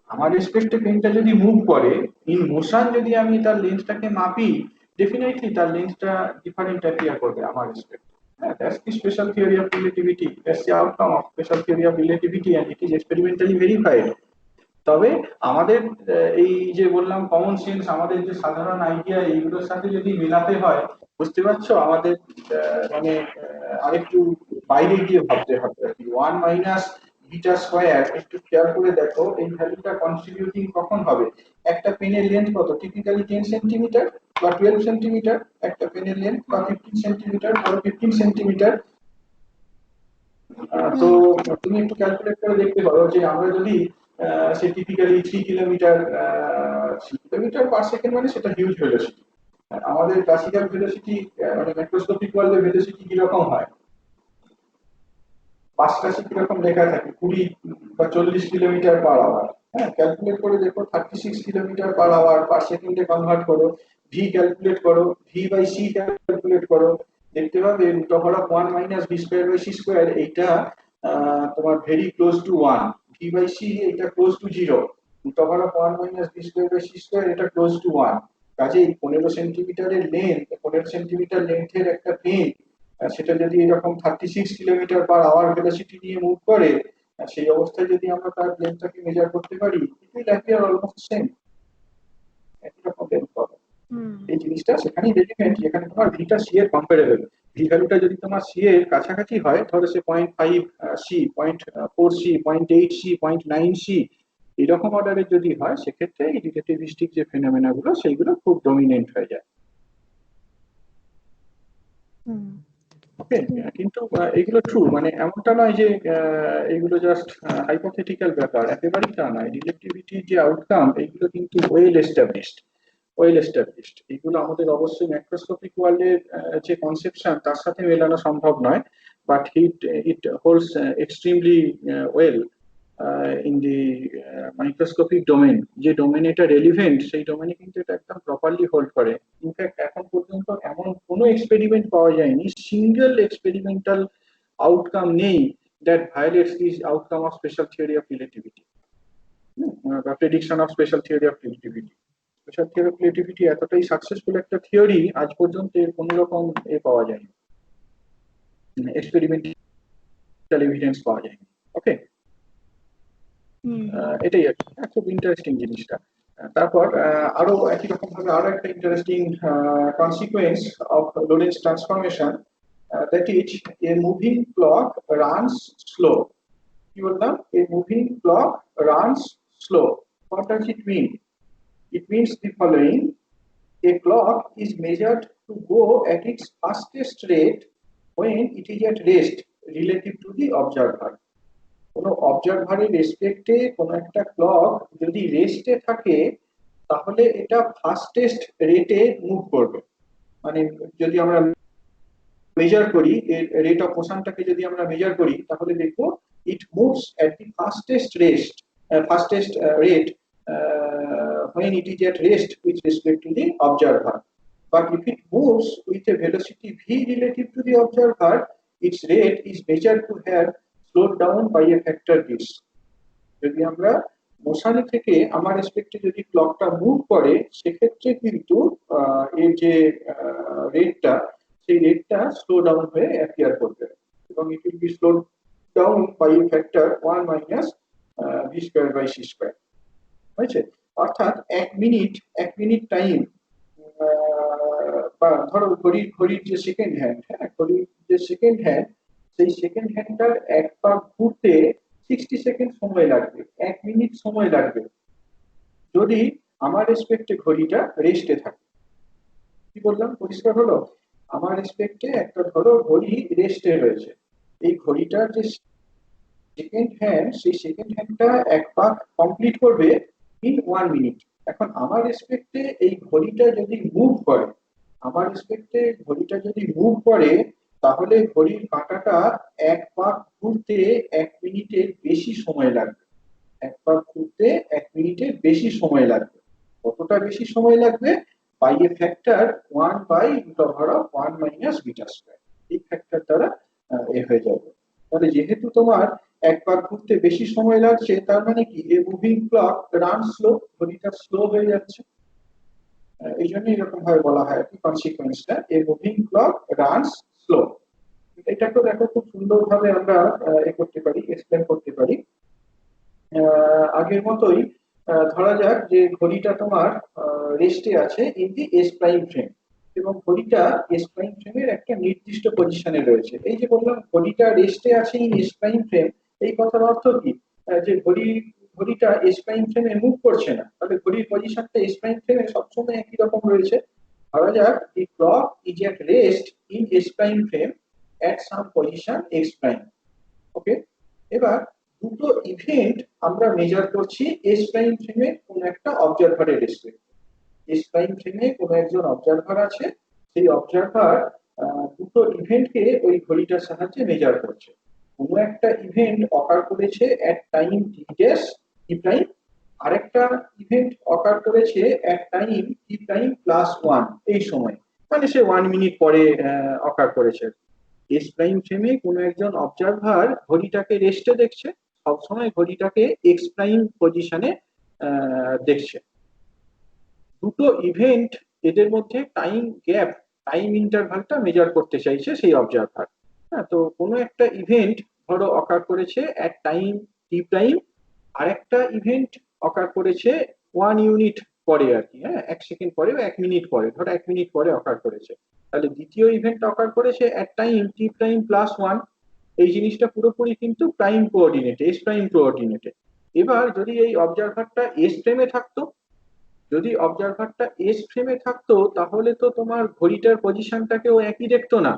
S1: আমার রেসপেক্টে পেনটা যদি মুভ করে, ইন মোশন যদি আমি তার লেন্থটাকে মাপি, ডেফিনেটলি তার লেন্থটা ডিফারেন্ট অ্যাপিয়ার করবে আমার respect. That's the special theory of relativity. That's the outcome of special theory of relativity, and it is experimentally verified. তবে আমাদের এই যে বললাম কমন সেন্স, আমাদের যে সাধারণ আইডিয়া, এইগুলোর সাথে যদি মেলাতে হয়, বুঝতে পারছো, আমাদের মানে আরেকটু বাইরে গিয়ে ভাবতে হবে আর কি। 1 - বিটা স্কয়ার, একটু খেয়াল করে দেখো এই ভ্যালুটা কনস্টিটিউটিং কখন হবে। একটা পেনের লেন্থ কত, টিপিক্যালি 10 সেন্টিমিটার বা 12 সেন্টিমিটার, একটা পেনের লেন্থ, বা 15 সেন্টিমিটার বা 15 সেন্টিমিটার। তো তুমি একটু ক্যালকুলেট করে দেখতে পারো যে আমরা যদি সে টিপিক্যালি 3 কিলোমিটার পার সেকেন্ড, মানে সেটা হিউজ ভেলোসিটি। আমাদের ক্লাসিক্যাল ভেলোসিটি মানে ম্যাক্রোস্কোপিক ওয়ার্ল্ডের ভেলোসিটি কিরকম হয়, পাশাপাশি কিরকম লেখা থাকে, 20 বা 40 কিলোমিটার পার আওয়ার। হ্যাঁ, ক্যালকুলেট করে দেখো, 36 কিলোমিটার পার আওয়ার পার সেকেন্ডে কনভার্ট করো, ভি ক্যালকুলেট করো, ভি বাই সি ক্যালকুলেট করো, দেখতে পাবে root over of 1 - v square by C square, এইটা তোমার very close to 1। V by c এটা close to 0, root over of 1 - v square by C square এটা close to 1। কাজেই 15 সেন্টিমিটারের length, 15 centimetre লেন্থের একটা pen, সেটা যদি এরকম 36 কিলোমিটার পার আওয়ার ভেলোসিটি নিয়ে মুভ করে, সেই অবস্থায় যদি আমরা তার লেন্থটাকে মেজার করতে পারি, it will appear almost same, একই রকম লেন্থ পাবো। এই জিনিসটা সেখানেই রেলিভেন্ট যেখানে তোমার ভিটা সি এর কম্পারেবল। ভি ভ্যালুটা যদি তোমার সি এর কাছাকাছি হয়, ধরো সে 0.5 সি, 0.4 সি, 0.8 সি, 0.9 সি, এরকম অর্ডারের যদি হয়, সেক্ষেত্রে এই রিলেটিভিস্টিক যে ফেনোমেনা গুলো সেইগুলো খুব ডমিনেন্ট হয়ে যায়। ওকে, কিন্তু এগুলো ট্রু, মানে এমনটা নয় যে এগুলো জাস্ট হাইপোথেটিক্যাল ব্যাপার, একেবারেই তা নয়। রিলেটিভিটির যে আউটকাম, এগুলো কিন্তু ওয়েল এস্টাবলিশড। এগুলো আমাদের অবশ্যই ম্যাক্রোস্কোপিক ওয়ার্ল্ডের যে কনসেপশন তার সাথে মেলানো সম্ভব নয়, but it holds extremely well in the microscopic domain. যে ডোমেনে এটা রেলিভেন্ট, সেই ডোমেনে কিন্তু এটা একদম প্রপারলি হোল্ড করে। ইনফ্যাক্ট এখন পর্যন্ত এমন কোনো এক্সপেরিমেন্ট পাওয়া যায়নি, সিঙ্গেল এক্সপেরিমেন্টাল আউটকাম নেই that violates this outcome of special theory of relativity বা prediction of special theory of relativity. Special theory of relativity এতটাই সাকসেসফুল একটা থিওরি, আজ পর্যন্ত এর কোনো রকম পাওয়া যায়নি, এক্সপেরিমেন্টাল এভিডেন্স পাওয়া যায়নি। ওকে, এটাই আর কি, খুব ইন্টারেস্টিং জিনিসটা। তারপর আরো একই রকম ভাবে আরো একটা interesting consequence of Lorentz transformation, that is a moving clock runs slow. কি বললাম, a moving clock runs slow, what does it mean? It means the following: a clock is measured to go at its fastest rate when it is at rest relative to the observer. কোনো অবজারভারের রেসপেক্টে কোনো একটা clock যদি রেস্টে থাকে, তাহলে এটা fastest রেটে move করবে। মানে যদি আমরা মেজার করি, এর রেট অফ মোশনটাকে যদি আমরা মেজার করি, তাহলে দেখবো it moves at the fastest rate when it is at rest with respect to the observer. But if it moves with a velocity v relative to the observer, its rate is measured to have slowed down by a factor this. যদি আমরা মশারি থেকে আমার রেসপেক্টে যদি ক্লকটা move করে সেক্ষেত্রে কিন্তু এর যে রেটটা সেই রেটটা স্লো ডাউন হয়ে অ্যাপিয়ার করবে এবং it will be slow down by a factor 1 minus V square by C square. হয়েছে? অর্থাৎ এক মিনিট টাইম বা ধরো ঘড়ির যে সেকেন্ড হ্যান্ড, হ্যাঁ ঘড়ির যে সেকেন্ড হ্যান্ড সেই সেকেন্ড হ্যান্ডটার এক পাক ঘুরতে 60 সেকেন্ড সময় লাগবে, 1 মিনিট সময় লাগবে যদি আমার রেসপেক্টে ঘড়িটা রেস্টে থাকে। কি বললাম পরিষ্কার হলো? আমার রেসপেক্টে একটা ধরো ঘড়ি রেস্টে রয়েছে, এই ঘড়িটার যে সেকেন্ড হ্যান্ড সেই সেকেন্ড হ্যান্ডটা এক পাক কমপ্লিট করবে ইন 1 মিনিট। এখন আমার রেসপেক্টে এই ঘড়িটা যদি মুভ করে, আমার রেসপেক্টে ঘড়িটা যদি মুভ করে তাহলে ঘড়ির কাঁটাটা এক পাক ঘুরতে 1 মিনিটের বেশি সময় লাগবে। এক পাক ঘুরতে 1 মিনিটের বেশি সময় লাগবে। কতটা বেশি সময় লাগবে? By a factor 1 by root over of 1 minus beta square. এই ফ্যাক্টর দ্বারা এ হয়ে যাবে। তাহলে যেহেতু তোমার এক পাক ঘুরতে বেশি সময় লাগছে তার মানে কি এ মুভিং ক্লক রান স্লো, ঘড়িটা স্লো হয়ে যাচ্ছে। এই জন্য এরকম ভাবে বলা হয় কি কনসিকোয়েন্সটা এ মুভিং ক্লক রানস স্লো। এটাকে দেখো খুব সুন্দরভাবে আমরা এ করতে পারি, এক্সপ্লেন করতে পারি। আগের মতোই ধরা যাক যে ঘড়িটা তোমার রেস্টে আছে in the S prime frame এবং ঘড়িটা এস প্রাইম ফ্রেমের একটা নির্দিষ্ট পজিশনে রয়েছে। এই যে বললাম ঘড়িটা রেস্টে আছে ইন এস প্রাইম ফ্রেম, এই কথার অর্থ কি? যে ঘড়িটা এস প্রাইম ফ্রেমে মুভ করছে না, তাহলে ঘড়ির পজিশনটা এস প্রাইম ফ্রেমে সবসময় একই রকম রয়েছে। ধরা যাক the clock is at rest in S prime frame at some position x prime. Okay, এবার দুটো ইভেন্ট আমরা মেজার করছি s প্রাইম ফ্রেমে কোন একটা অবজারভারের রেসপেক্টে। s প্রাইম ফ্রেমে কোন একজন অবজারভার আছে, সেই অবজারভার দুটো ইভেন্টকে ওই ঘড়িটার সাহায্যে মেজার করছে। কোন একটা ইভেন্ট অকার করেছে at time t dash t prime, আরেকটা ইভেন্ট অকার করেছে at time t prime plus 1 এই সময়, মানে সে 1 মিনিট পরে অকার করেছে। এস প্রাইম ফ্রেমে কোনো একজন অবজারভার ঘড়িটাকে রেস্টে দেখছে, সবসময় ঘড়িটাকে এক্স প্রাইম পজিশনে দেখছে। দুটো ইভেন্ট এদের মধ্যে টাইম গ্যাপ, টাইম ইন্টারভালটা মেজার করতে চাইছে সেই অবজারভার। হ্যাঁ, তো কোনো একটা ইভেন্ট ধরো অকার করেছে এট টাইম টি প্রাইম, আরেকটা ইভেন্ট অকার করেছে 1 ইউনিট পরে আর কি, হ্যাঁ 1 সেকেন্ড পরে বা 1 মিনিট পরে, ধরো 1 মিনিট পরে অকার করেছে। তাহলে দ্বিতীয় ইভেন্ট অকার করেছে এট টাইম টি প্রাইম প্লাস 1। এই জিনিসটা পুরোপুরি কিন্তু প্রাইম কোঅর্ডিনেটে, এস প্রাইম কোঅর্ডিনেটে। এবার যদি এই অবজারভারটা এস ফ্রেমে থাকতো, যদি অবজারভারটা এস ফ্রেমে থাকতো তাহলে তো তোমার ঘড়িটার পজিশনটাকে ও একই দেখতো না।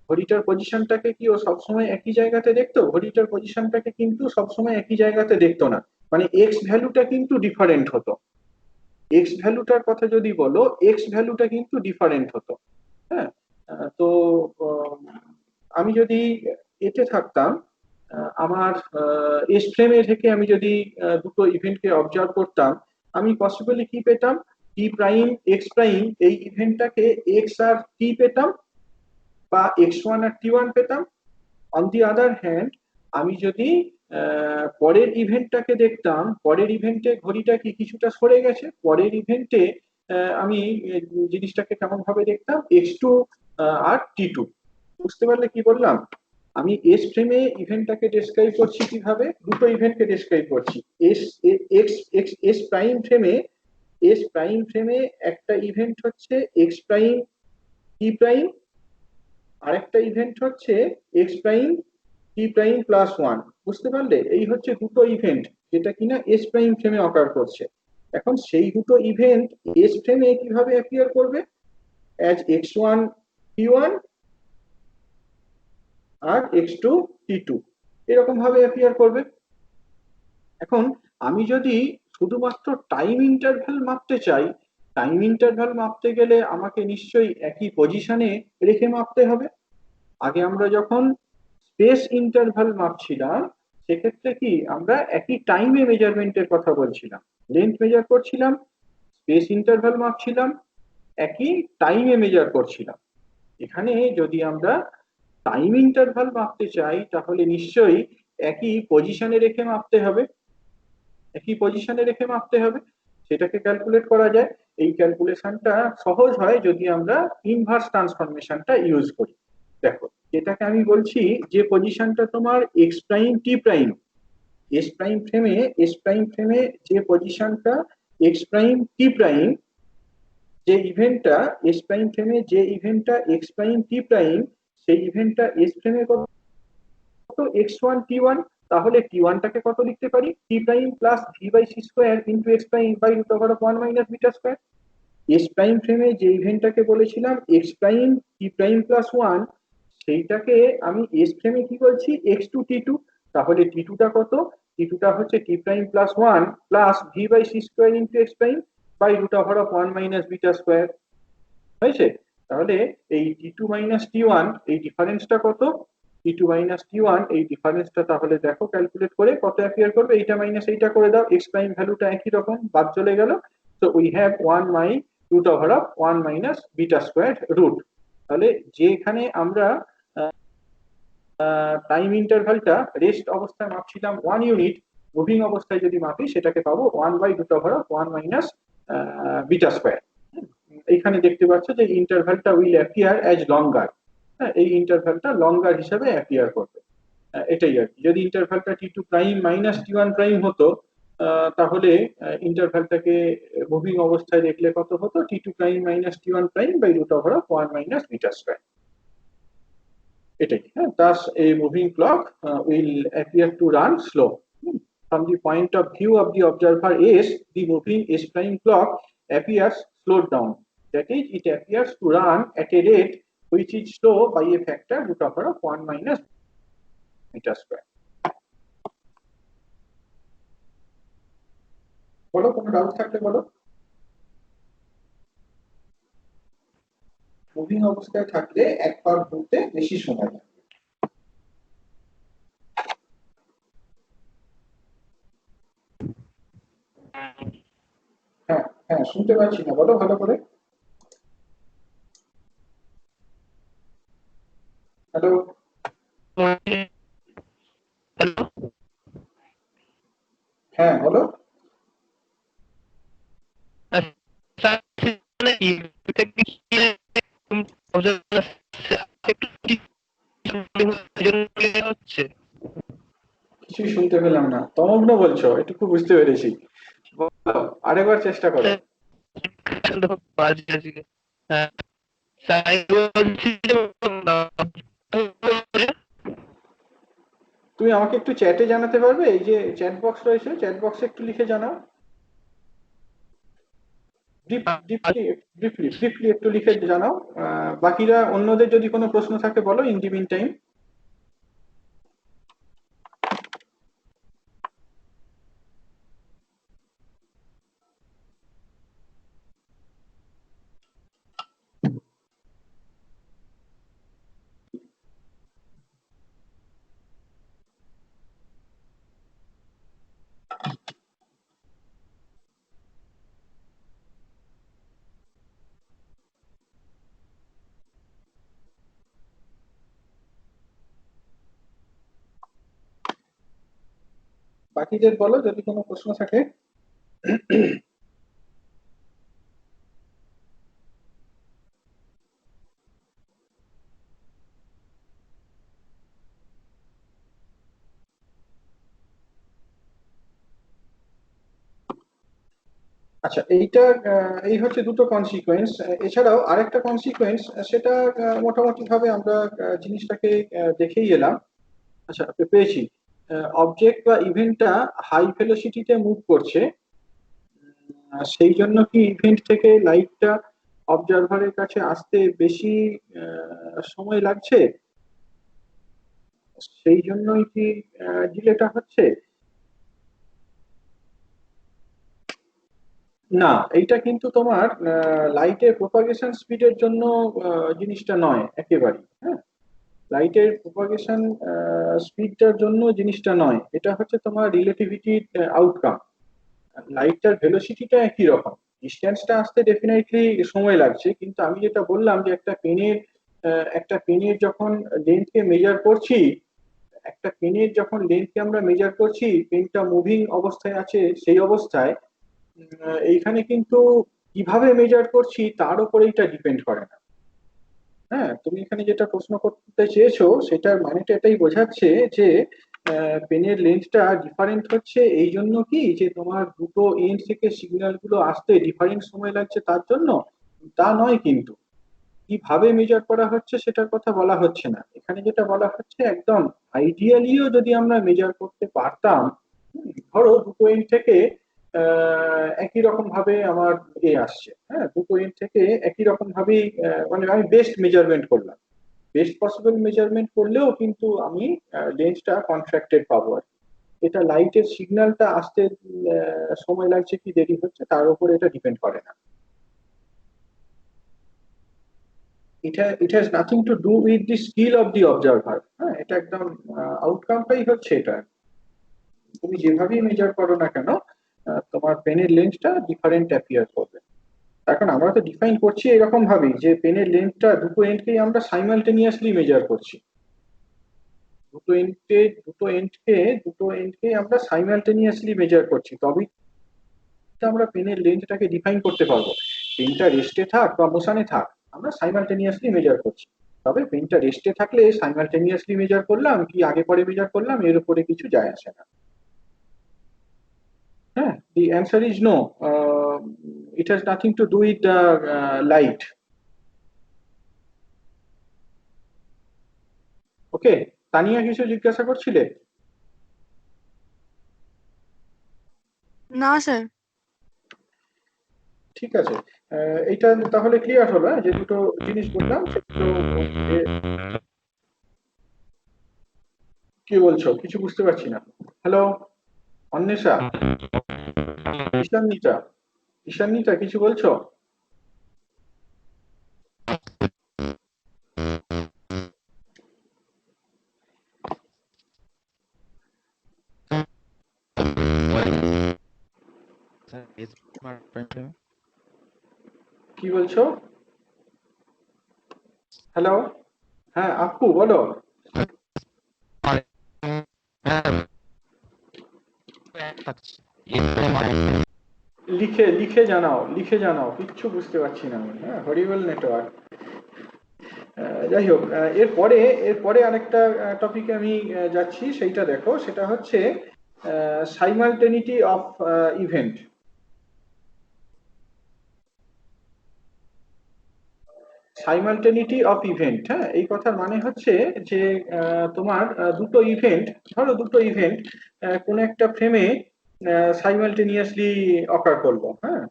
S1: ঘড়িটার পজিশনটাকে কি ও সবসময় একই জায়গাতে দেখতো? ঘড়িটার পজিশনটাকে কিন্তু সবসময় একই জায়গাতে দেখতো না, মানে এক্স ভ্যালুটা কিন্তু ডিফারেন্ট হতো। এক্স ভ্যালুটার কথা যদি বলো, এক্স ভ্যালুটা কিন্তু ডিফারেন্ট হতো। হ্যাঁ, তো আমি যদি এতে থাকতাম, আমার এস ফ্রেমে থেকে আমি যদি দুটো ইভেন্টকে অবজার্ভ করতাম, আমি পসিবলি কি পেতাম? টি প্রাইম এক্স প্রাইম এই ইভেন্টটাকে এক্স আর টি পেতাম বা x1 আর t1 পেতাম। অন দি আদার হ্যান্ড আমি যদি পরের ইভেন্টটাকে দেখতাম, পরের ইভেন্টে ঘড়িটা কি কিছুটা সরে গেছে, পরের ইভেন্টে আমি জিনিসটাকে কেমন ভাবে দেখতাম? x2 আর t2। বুঝতে পারলে কি বললাম? আমি এস ফ্রেমে ইভেন্টটাকে ডেসক্রাইব করছি কিভাবে? দুটো ইভেন্টকে ডেসক্রাইব করছি। এস প্রাইম ফ্রেমে একটা ইভেন্ট হচ্ছে এক্স প্রাইম টি প্রাইম, আরেকটা ইভেন্ট হচ্ছে এক্স প্রাইম টি প্রাইম প্লাস 1। বুঝতে পারলে? এই হচ্ছে দুটো ইভেন্ট যেটা কিনা এস প্রাইম ফ্রেমে অকার করছে। এখন সেই দুটো ইভেন্ট এস ফ্রেমে কিভাবে অ্যাপিয়ার করবে? অ্যাজ x1 t1 আর x2 t2 এরকম ভাবে অ্যাপিয়ার করবে। এখন আমি যদি শুধুমাত্র টাইম ইন্টারভ্যাল মাপতে চাই, টাইম ইন্টারভ্যাল মাপতে গেলে আমাকে নিশ্চয়ই একই পজিশনে রেখে মাপতে হবে। আগে আমরা যখন স্পেস ইন্টারভ্যাল মাপছিলাম সেক্ষেত্রে কি আমরা একই টাইমে মেজারমেন্টের কথা বলছিলাম, লেন্থ মেজার করছিলাম, স্পেস ইন্টারভাল মাপছিলাম, একই টাইমে মেজার করছিলাম। এখানে যদি আমরা টাইম ইন্টারভাল মাপতে চাই তাহলে নিশ্চয়ই একই পজিশনে রেখে মাপতে হবে, একই পজিশনে রেখে মাপতে হবে, সেটাকে ক্যালকুলেট করা যায়। এই ক্যালকুলেশনটা সহজ হয় যদি আমরা ইনভার্স ট্রান্সফরমেশনটা ইউজ করি। দেখো, যেটাকে আমি বলছি যে পজিশনটা তোমার এক্স প্রাইম টি প্রাইম, এস প্রাইম ফ্রেমে যে পজিশনটা এক্স প্রাইম টি প্রাইম, যে ইভেন্টটা এস প্রাইম ফ্রেমে যে ইভেন্টটা এক্স প্রাইম টি প্রাইম, সেই ইভেন্টটা এস ফ্রেমে কত এক্স ওয়ান টি ওয়ান, তাহলে টি ওয়ানটাকে কত লিখতে পারি, t prime plus V by C square into x prime by root over of one minus beta square. S prime ফ্রেমে যে ইভেন্টটাকে বলেছিলাম এক্স প্রাইম টি প্রাইম প্লাস ওয়ান, সেইটাকে আমি এস ফ্রেমে কি বলছি এক্স টু টি টু, তাহলে টি টুটা কত, টি টুটা হচ্ছে t prime plus one plus V by C square into x prime by root over of one minus beta square হয়েছে। তাহলে এই t two minus t one এই ডিফারেন্সটা কত, t two minus t one এই ডিফারেন্সটা তাহলে দেখো ক্যালকুলেট করে কত অ্যাপিয়ার করবে, এইটা মাইনাস এইটা করে দাও, এক্স প্রাইম ভ্যালুটা একই রকম বাদ চলে গেল, তো we have one my root over of one minus beta square root. তাহলে যেখানে আমরা টাইম ইন্টারভালটা রেস্ট অবস্থায় মাপছিলাম 1 ইউনিট, মুভিং অবস্থায় যদি মাপি সেটাকে পাবো 1/√1 মাইনাস বিটা স্কোয়ার। এইখানে দেখতে পাচ্ছ যে ইন্টারভালটা উইল অ্যাপিয়ার অ্যাজ লঙ্গার, এই ইন্টারভালটা লঙ্গার হিসাবে অ্যাপিয়ার করবে। এটাই আর কি। যদি ইন্টারভালটা t two prime minus t one prime হতো তাহলে ইন্টারভালটাকে মুভিং অবস্থায় দেখলে কত হতো, t two prime minus t one prime by root over of one minus beta square. এটাই, হ্যাঁ। Thus a moving clock will appear to run slow. From the point of view of the observer S, the moving S prime clock appears slowed down. That is, it appears to run at a rate which is slow by a factor root over of 1 minus beta square. বলো, কোনো doubt থাকলে বলো। Moving অবস্থায় থাকলে একবার ঘুরতে বেশি সময় লাগে। হ্যাঁ হ্যাঁ, শুনতে পাচ্ছি না, বলো ভালো করে। হ্যালো হ্যাঁ বলো। কিছুই শুনতে পেলাম না, তমগ্ন বলছো, এটুকু বুঝতে পেরেছি, বলো আরেকবার চেষ্টা করো। তুমি আমাকে একটু চ্যাটে জানাতে পারবে, এই যে চ্যাট বক্স রয়েছে, চ্যাট বক্সে একটু লিখে জানাও, ব্রিফলি একটু লিখে জানাও। বাকিরা অন্যদের যদি কোনো প্রশ্ন থাকে বলো ইন দি মিন টাইম। বাকিদের বলো যদি কোনো প্রশ্ন থাকে। আচ্ছা, এইটা এই হচ্ছে দুটো কনসিকোয়েন্স। এছাড়াও আরেকটা কনসিকোয়েন্স, সেটা মোটামুটি ভাবে আমরা জিনিসটাকে দেখেই এলাম। আচ্ছা, পেয়েছি। অবজেক্ট বা ইভেন্টটা হাই ভেলোসিটিতে মুভ করছে, সেই জন্য কি ইভেন্ট থেকে লাইটটা অবজারভারের কাছে আসতে বেশি সময় লাগছে, সেই জন্যই কি ডিলেটা হচ্ছে? না, এইটা কিন্তু তোমার লাইটের প্রপাগেশন স্পিডের জন্য জিনিসটা নয় একেবারেই, হ্যাঁ। লাইটের প্রপাগেশন স্পিডটার জন্য জিনিসটা নয়, এটা হচ্ছে তোমার রিলেটিভিটির আউটকাম। লাইটটার ভেলোসিটিটা একই রকম, ডিস্টেন্সটা আসতে ডেফিনেটলি সময় লাগছে, কিন্তু আমি যেটা বললাম যে একটা পেনের যখন লেন্থকে মেজার করছি, একটা পেনের যখন লেন্থকে আমরা মেজার করছি, পেনটা মুভিং অবস্থায় আছে সেই অবস্থায় এইখানে কিন্তু কিভাবে মেজার করছি তার উপরে এটা ডিপেন্ড করে না। হ্যাঁ, তুমি এখানে যেটা প্রশ্ন করতে চেয়েছো সেটার মানেটা এটাই বোঝাচ্ছে যে পেনের লেন্থটা ডিফারেন্ট হচ্ছে এই জন্য কি যে তোমার দুটো এন্ড থেকে সিগন্যাল গুলো আসতে ডিফারেন্ট সময় লাগছে তার জন্য, তা নয় কিন্তু। কিভাবে মেজার করা হচ্ছে সেটার কথা বলা হচ্ছে না এখানে, যেটা বলা হচ্ছে একদম আইডিয়ালিও যদি আমরা মেজার করতে পারতাম, ধরো দুটো এন্ড থেকে একই রকম ভাবে আমার আসছে, হ্যাঁ দুটো এন্ড থেকে একই রকম ভাবেই মানে আমি বেস্ট মেজারমেন্ট করলাম, বেস্ট পসিবল মেজারমেন্ট করলেও কিন্তু আমি লেন্সটা কন্ট্রাক্টেড পাবো আর কি। এটা লাইটের সিগন্যালটা আসতে সময় লাগছে কি দেরি হচ্ছে তার উপরে এটা ডিপেন্ড করে না। it has nothing to do with the skill of the observer, হ্যাঁ এটা একদম আউটকামটাই হচ্ছে এটা। তুমি যেভাবেই মেজার করো না কেন তোমার পেনের লেন্সটা ডিফারেন্ট অ্যাপিয়ার করবে। এখন আমরা তো ডিফাইন করছি এরকম ভাবেই যে পেনের লেন্থটা দুটো এন্ডকেই আমরা সাইমালটেনিয়াসলি মেজার করছি, দুটো এন্ডকে আমরা সাইমালটেনিয়াসলি মেজার করছি, তবেই তো আমরা পেনের লেন্থটাকে ডিফাইন করতে পারবো। পেনটা রেস্টে থাক বা মোশনে থাক আমরা সাইমালটেনিয়াসলি মেজার করছি, তবে পেনটা রেস্টে থাকলে সাইমালটেনিয়াসলি মেজার করলাম কি আগে পরে মেজার করলাম এর উপরে কিছু যায় আসে না। হ্যাঁ, the answer is no. It has nothing to do with the light. ওকে, তানিয়া কিছু জিজ্ঞাসা করছিলে?
S4: না স্যার।
S1: ঠিক আছে, এটা তাহলে ক্লিয়ার হলো যে দুটো জিনিস বললাম সেগুলো কি বলছো কিছু বুঝতে পারছি না। হ্যালো অন্বেষা, ঈশান্বিতা, ঈশান্বিতা কিছু বলছো? কি বলছো? হ্যালো, হ্যাঁ আপু বলো। লিখে লিখে জানাও, লিখে জানাও, কিচ্ছু বুঝতে পারছি না আমি। হ্যাঁ, হরিবল নেটওয়ার্ক। যাই হোক, এরপরে এরপরে আরেকটা টপিকে আমি যাচ্ছি, সেইটা দেখো, সেটা হচ্ছে সাইমালটেনিটি অফ ইভেন্ট। সাইমালটেনিটি অফ ইভেন্ট, হ্যাঁ এই কথার মানে হচ্ছে যে তোমার দুটো ইভেন্ট, ধরো দুটো ইভেন্ট কোন একটা ফ্রেমে সাইমালটেনিয়াসলি অকার করলো, হ্যাঁ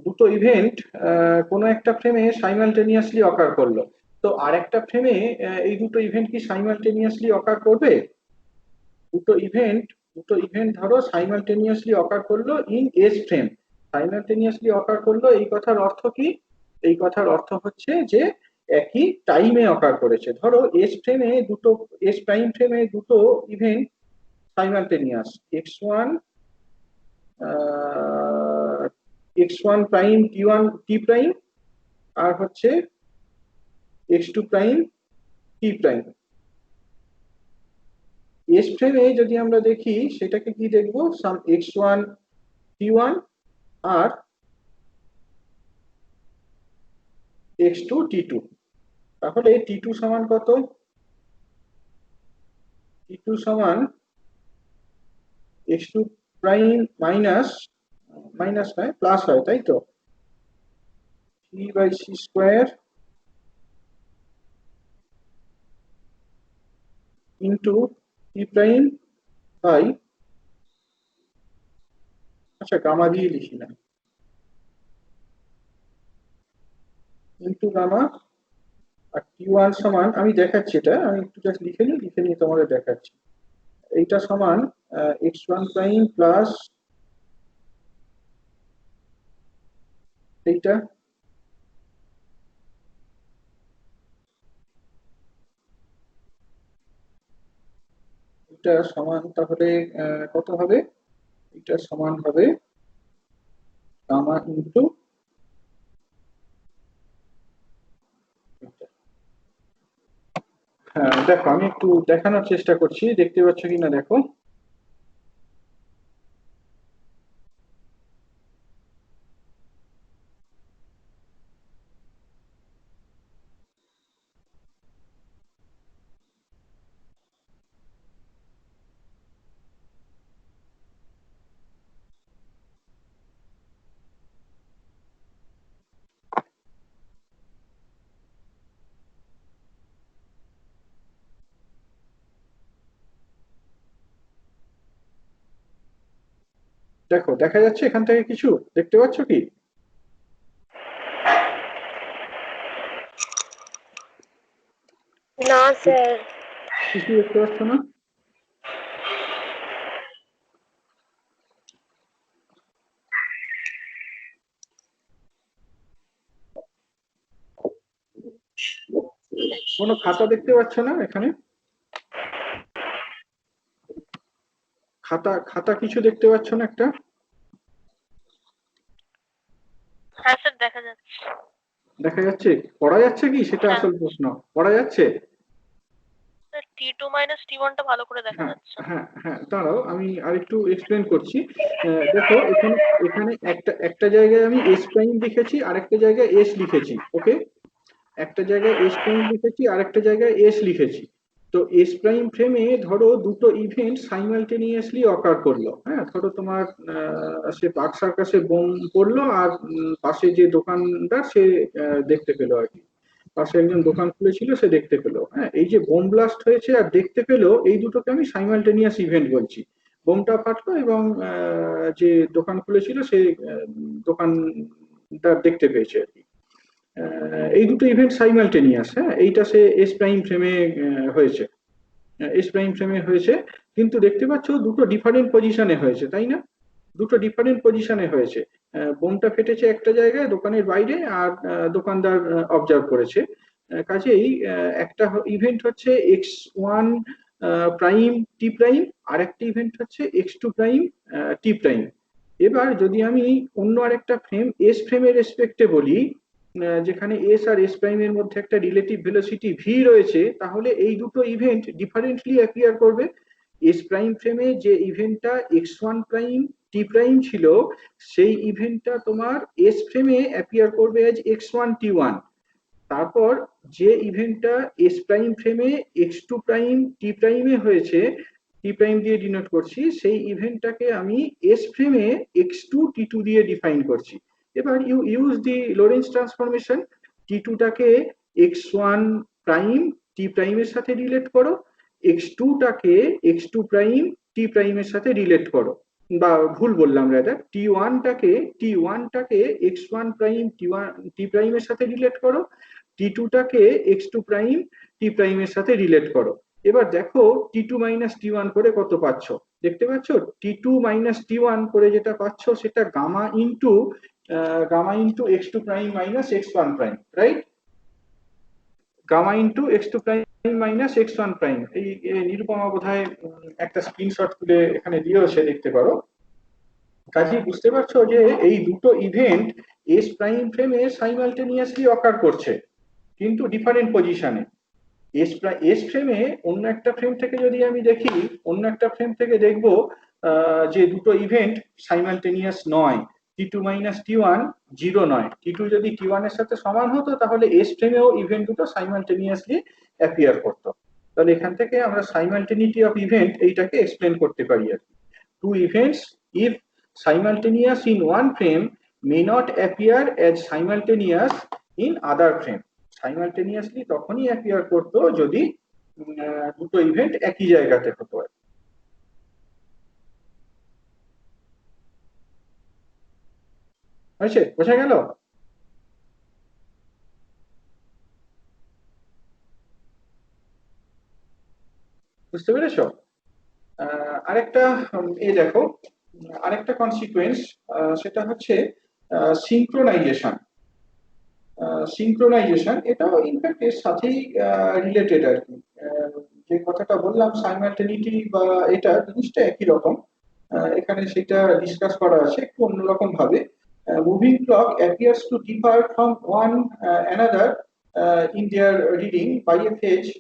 S1: দুটো ইভেন্ট কোনো একটা ফ্রেমে সাইমালটেনিয়াসলি অকার করলো, তো আরেকটা ফ্রেমে এই দুটো ইভেন্ট কি সাইমালটেনিয়াসলি অকার করবে? দুটো ইভেন্ট দুটো ইভেন্ট ধরো সাইমালটেনিয়াসলি অকার করলো ইন এস ফ্রেম। সাইমালটেনিয়াসলি অকার করলো এই কথার অর্থ কি? এই কথার অর্থ হচ্ছে যে একই টাইমে অকার করেছে। ধরো এস ফ্রেমে দুটো, এস প্রাইম ফ্রেমে দুটো event simultaneous, x1 x1 prime t1 t prime আর হচ্ছে x2 prime t prime. S ফ্রেমে যদি আমরা দেখি সেটাকে কি দেখবো, সাম x1 t1 আর x2 t2। তাহলে t2 সমান কত? t2 সমান x2 প্রাইম মাইনাস, মাইনাস নয় প্লাস হয় তাই তো, c/c square into t prime by, আচ্ছা গামা দিয়ে লিখি না, ইন্টু গামা। আর t1 সমান, আমি দেখাচ্ছি এটা, আমি একটু জাস্ট লিখে নিয়ে তোমাদের দেখাচ্ছি। এইটা সমান x1 প্রাইম প্লাস এইটা এটা সমান তাহলে কত হবে? এটা সমান হবে গামা ইন্টু হ্যাঁ দেখো আমি একটু দেখানোর চেষ্টা করছি, দেখতে পাচ্ছ কিনা দেখো। দেখো দেখা যাচ্ছে এখান থেকে কিছু দেখতে পাচ্ছ কি?
S2: না স্যার।
S1: কিছু দেখতে পাচ্ছ না? কোনো খাতা দেখতে পাচ্ছ না এখানে? খাতা খাতা কিছু দেখতে পাচ্ছ না একটা?
S2: হ্যাঁ স্যার দেখা যাচ্ছে।
S1: দেখা যাচ্ছে? পড়া যাচ্ছে কি সেটা
S2: হ্যাঁ।
S1: আসল প্রশ্ন, পড়া যাচ্ছে?
S2: স্যার T2 মাইনাস T1 টা ভালো করে দেখা
S1: হ্যাঁ
S2: যাচ্ছে।
S1: হ্যাঁ হ্যাঁ, দাঁড়াও আমি আরেকটু এক্সপ্লেন করছি। দেখো এখানে এখানে একটা একটা জায়গায় আমি এস প্রাইম লিখেছি, আরেকটা জায়গায় এস লিখেছি, ওকে? একটা জায়গায় এস প্রাইম লিখেছি, আরেকটা জায়গায় এস লিখেছি। তো এস প্রাইম ফ্রেমে ধরো দুটো ইভেন্ট সাইমালটেনিয়াসলি অকার করলো। হ্যাঁ, ধরো তোমার সে বাগ সার্কাসে বোম পড়লো, আর পাশে যে দোকানদার সে দেখতে পেলো আর কি। পাশে একজন দোকান খুলেছিল, সে দেখতে পেলো। হ্যাঁ, এই যে বোম ব্লাস্ট হয়েছে আর দেখতে পেলো, এই দুটোকে আমি সাইমালটেনিয়াস ইভেন্ট বলছি। বোমটা ফাটলো এবং যে দোকান খুলেছিল সে দোকানদার দেখতে পেয়েছে আর কি। এই দুটো ইভেন্ট সাইমালটেনিয়াস। হ্যাঁ, এইটা সে এস প্রাইম ফ্রেমে হয়েছে, এস প্রাইম ফ্রেমে হয়েছে। কিন্তু দেখতে পাচ্ছ দুটো ডিফারেন্ট পজিশনে হয়েছে, তাই না? দুটো ডিফারেন্ট পজিশনে হয়েছে। বোমটা ফেটেছে একটা জায়গায় দোকানের বাইরে, আর দোকানদার অবজার্ভ করেছে। কাজেই একটা ইভেন্ট হচ্ছে x1 প্রাইম টি প্রাইম, আর একটা ইভেন্ট হচ্ছে x2 প্রাইম টি প্রাইম। এবার যদি আমি অন্য আরেকটা ফ্রেম এস ফ্রেমের রেসপেক্টে বলি, যেখানে এস আর এস প্রাইম এর মধ্যে একটা রিলেটিভ ভেলোসিটি ভি রয়েছে, তাহলে এই দুটো ইভেন্ট ডিফারেন্টলি অ্যাপিয়ার করবে। এস প্রাইম ফ্রেমে যে ইভেন্টটা x1 প্রাইম টি প্রাইম ছিল, সেই ইভেন্টটা তোমার এস ফ্রেমে অ্যাপিয়ার করবে এজ x1 t1। তারপর যে ইভেন্টটা এস প্রাইম ফ্রেমে x2 প্রাইম টি প্রাইমে হয়েছে, টি প্রাইম দিয়ে ডিনোট করছি, সেই ইভেন্টটাকে আমি এস ফ্রেমে x2 t2 দিয়ে ডিফাইন করছি। এবার you use the Lorentz transformation. t2 টাকে x1 প্রাইম টি প্রাইমের সাথে রিলেট করো, x2 টাকে x2 প্রাইম টি প্রাইমের সাথে রিলেট করো। বা ভুল বললাম, রাদার টি ওয়ানটাকে x1 প্রাইম টি প্রাইমের সাথে রিলেট করো, টি2টাকে x2 প্রাইম টি প্রাইমের সাথে রিলেট করো। এবার দেখো টি2 মাইনাস টি1 করে কত পাচ্ছ? দেখতে পাচ্ছ টি2 মাইনাস টি1 করে যেটা পাচ্ছ সেটা gamma into x2 prime minus x1 prime, right? Gamma into x2 prime minus x1 prime. এই নিরুপমা বোধহয় একটা স্ক্রিনশট তুলে এখানে দিয়েছে, দেখতে পারো। কাজেই বুঝতে পারছো যে এই দুটো ইভেন্ট এস প্রাইম ফ্রেমে সাইমালটেনিয়াসলি অকার করছে, কিন্তু ডিফারেন্ট পজিশনে। এস ফ্রেমে অন্য একটা ফ্রেম থেকে যদি আমি দেখি, অন্য একটা ফ্রেম থেকে দেখবো যে দুটো ইভেন্ট সাইমালটেনিয়াস নয়। টি2 মাইনাস টি1 জিরো নয়। টি2 যদি টি1 এর সাথে সমান হতো তাহলে এস ফ্রেমেও ইভেন্ট দুটো সাইমালটেনিয়াসলি অ্যাপিয়ার করতো। তাহলে এখান থেকে আমরা সাইমালটেনিটি অফ ইভেন্ট এইটাকে এক্সপ্লেন করতে পারি আর কি। Two events, if simultaneous in one frame, may not appear as simultaneous in other frame. Simultaneously তখনই appear করতো যদি দুটো ইভেন্ট একই জায়গাতে হতো। হয়েছে? বোঝা গেল? বুঝতে পেরেছো? আরেকটা দেখো, আরেকটা কনসিকুয়েন্স, সেটা হচ্ছে সিঙ্ক্রোনাইজেশন। এটাও ইনফ্যাক্ট এর সাথেই রিলেটেড আর কি। যে কথাটা বললাম সাইমালটেনিটি বা এটা জিনিসটা একই রকম। এখানে সেটা ডিসকাস করা আছে একটু অন্যরকম ভাবে। Moving clock appears to differ from one another in their reading by a phase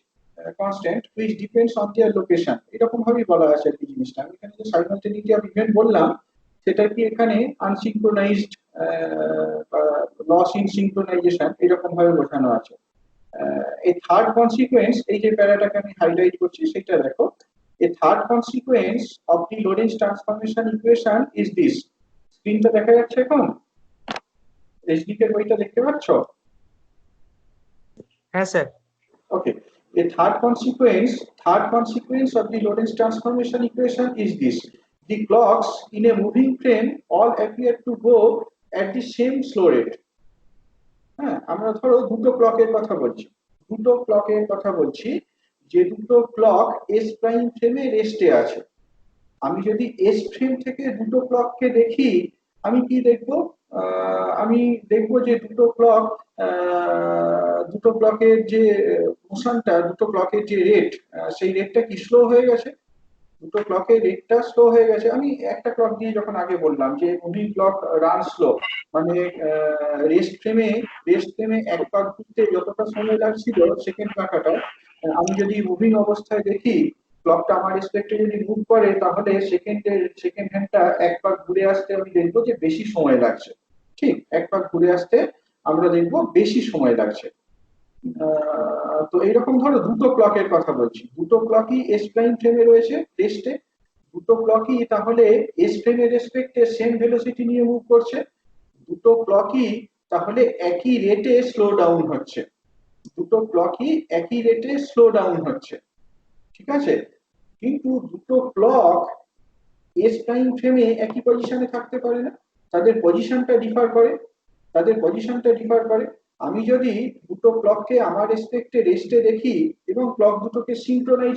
S1: constant which depends on their location, এরকম ভাবেই বলা আছে আর কি জিনিসটা। আমি এখানে যে সাইমালটেনিটি অফ ইভেন্ট বললাম সেটা কি এখানে আনসিঙ্ক্রোনাইজড বা লস ইন সিঙ্ক্রোনাইজেশন এরকম ভাবে বোঝানো আছে। এই থার্ড কনসিকুয়েন্স, এই যে প্যারাটাকে আমি হাইলাইট করছি সেটা দেখো, a third consequence of the Lorentz transformation equation is this. স্ক্রিনটা দেখা যাচ্ছে এখন? এইচডিকে বইটা দেখতে পাচ্ছ?
S3: হ্যাঁ sir.
S1: Okay. A third consequence of the Lorentz transformation equation is this. The clocks in a moving frame all appear to go at the same slow rate. হ্যাঁ, আমরা ধরো দুটো ক্লকের কথা বলছি, যে দুটো ক্লক এস প্রাইম ফ্রেমে রেস্টে আছে। আমি যদি এস ফ্রেম থেকে দুটো ক্লককে দেখি, আমি কি দেখবো? আমি দেখবো যে দুটো ক্লকের যে মোশনটা, দুটো ক্লকের যে রেট, সেই রেটটা কি স্লো হয়ে গেছে? দুটো ক্লকের রেটটা স্লো হয়ে গেছে। আমি একটা ক্লক দিয়ে যখন আগে বললাম যে মুভিং ক্লক রান স্লো, মানে রেস্ট ফ্রেমে এক পাক ঘুরতে যতটা সময় লাগছিল সেকেন্ড কাটাটা, আমি যদি মুভিং অবস্থায় দেখি ক্লকটা আমার রেসপেক্টে যদি মুভ করে, তাহলে সেকেন্ড হ্যান্ডটা এক পাক ঘুরে আসতে আমি দেখবো যে বেশি সময় লাগছে। ঠিক এক পাক ঘুরে আসতে আমরা দেখবো বেশি সময় লাগছে। তো এইরকম ধরো দুটো ক্লকের কথা বলছি, দুটো ক্লকই এস প্রাইম ফ্রেমে রয়েছে রেস্টে, দুটো ক্লকই তাহলে এস ফ্রেমের রেসপেক্টে সেম ভেলোসিটি নিয়ে মুভ করছে, দুটো ক্লকই তাহলে একই রেটে স্লো ডাউন হচ্ছে, ঠিক আছে? কিন্তু দুটো ক্লক এস প্রাইম ফ্রেমে একই পজিশনে থাকতে পারে না, তাদের পজিশনটা ডিফার করে। আমি যদি দুটো ক্লককে আমার রেসপেক্টে রেস্টে দেখি এবং ক্লক দুটোকে সিঙ্ক্রোনাইজ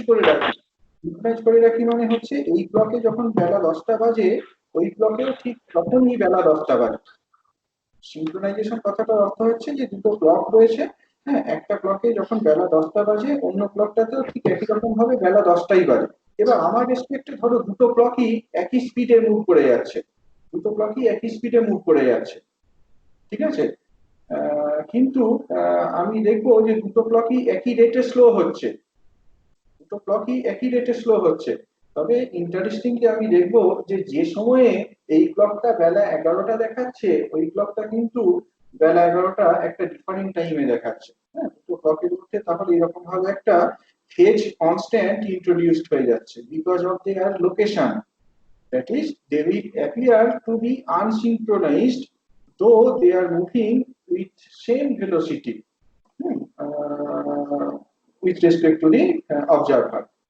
S1: করে রাখি মানে হচ্ছে এই ক্লকে যখন বেলা 10টা বাজে ওই ক্লকেও ঠিক তখনই বেলা 10টা বাজে। সিঙ্ক্রোনাইজেশন কথাটার অর্থ হচ্ছে যে দুটো ক্লক রয়েছে, হ্যাঁ, একটা ক্লকে যখন বেলা 10টা বাজে অন্য ক্লকটাতেও ঠিক একই রকম ভাবে বেলা 10টাই বাজে। এবার আমার রেসপেক্টে ধরো দুটো ক্লকই একই স্পিডে মুভ করে যাচ্ছে, ঠিক আছে? কিন্তু আমি দেখবো যে দুটো ক্লকই একই রেটে স্লো হচ্ছে, তবে ইন্টারেস্টিংলি আমি দেখবো যে সময়ে এই ক্লকটা বেলা 11টা দেখাচ্ছে ওই ক্লকটা কিন্তু বেলা 11টা একটা ডিফারেন্ট টাইমে দেখাচ্ছে। হ্যাঁ, দুটো ক্লকের মধ্যে তাহলে এরকম ভাবে একটা ফেজ কনস্ট্যান্ট ইন্ট্রোডিউসড হয়ে যাচ্ছে because of their location, that is they will appear to be unsynchronized though they are moving with same velocity with respect to the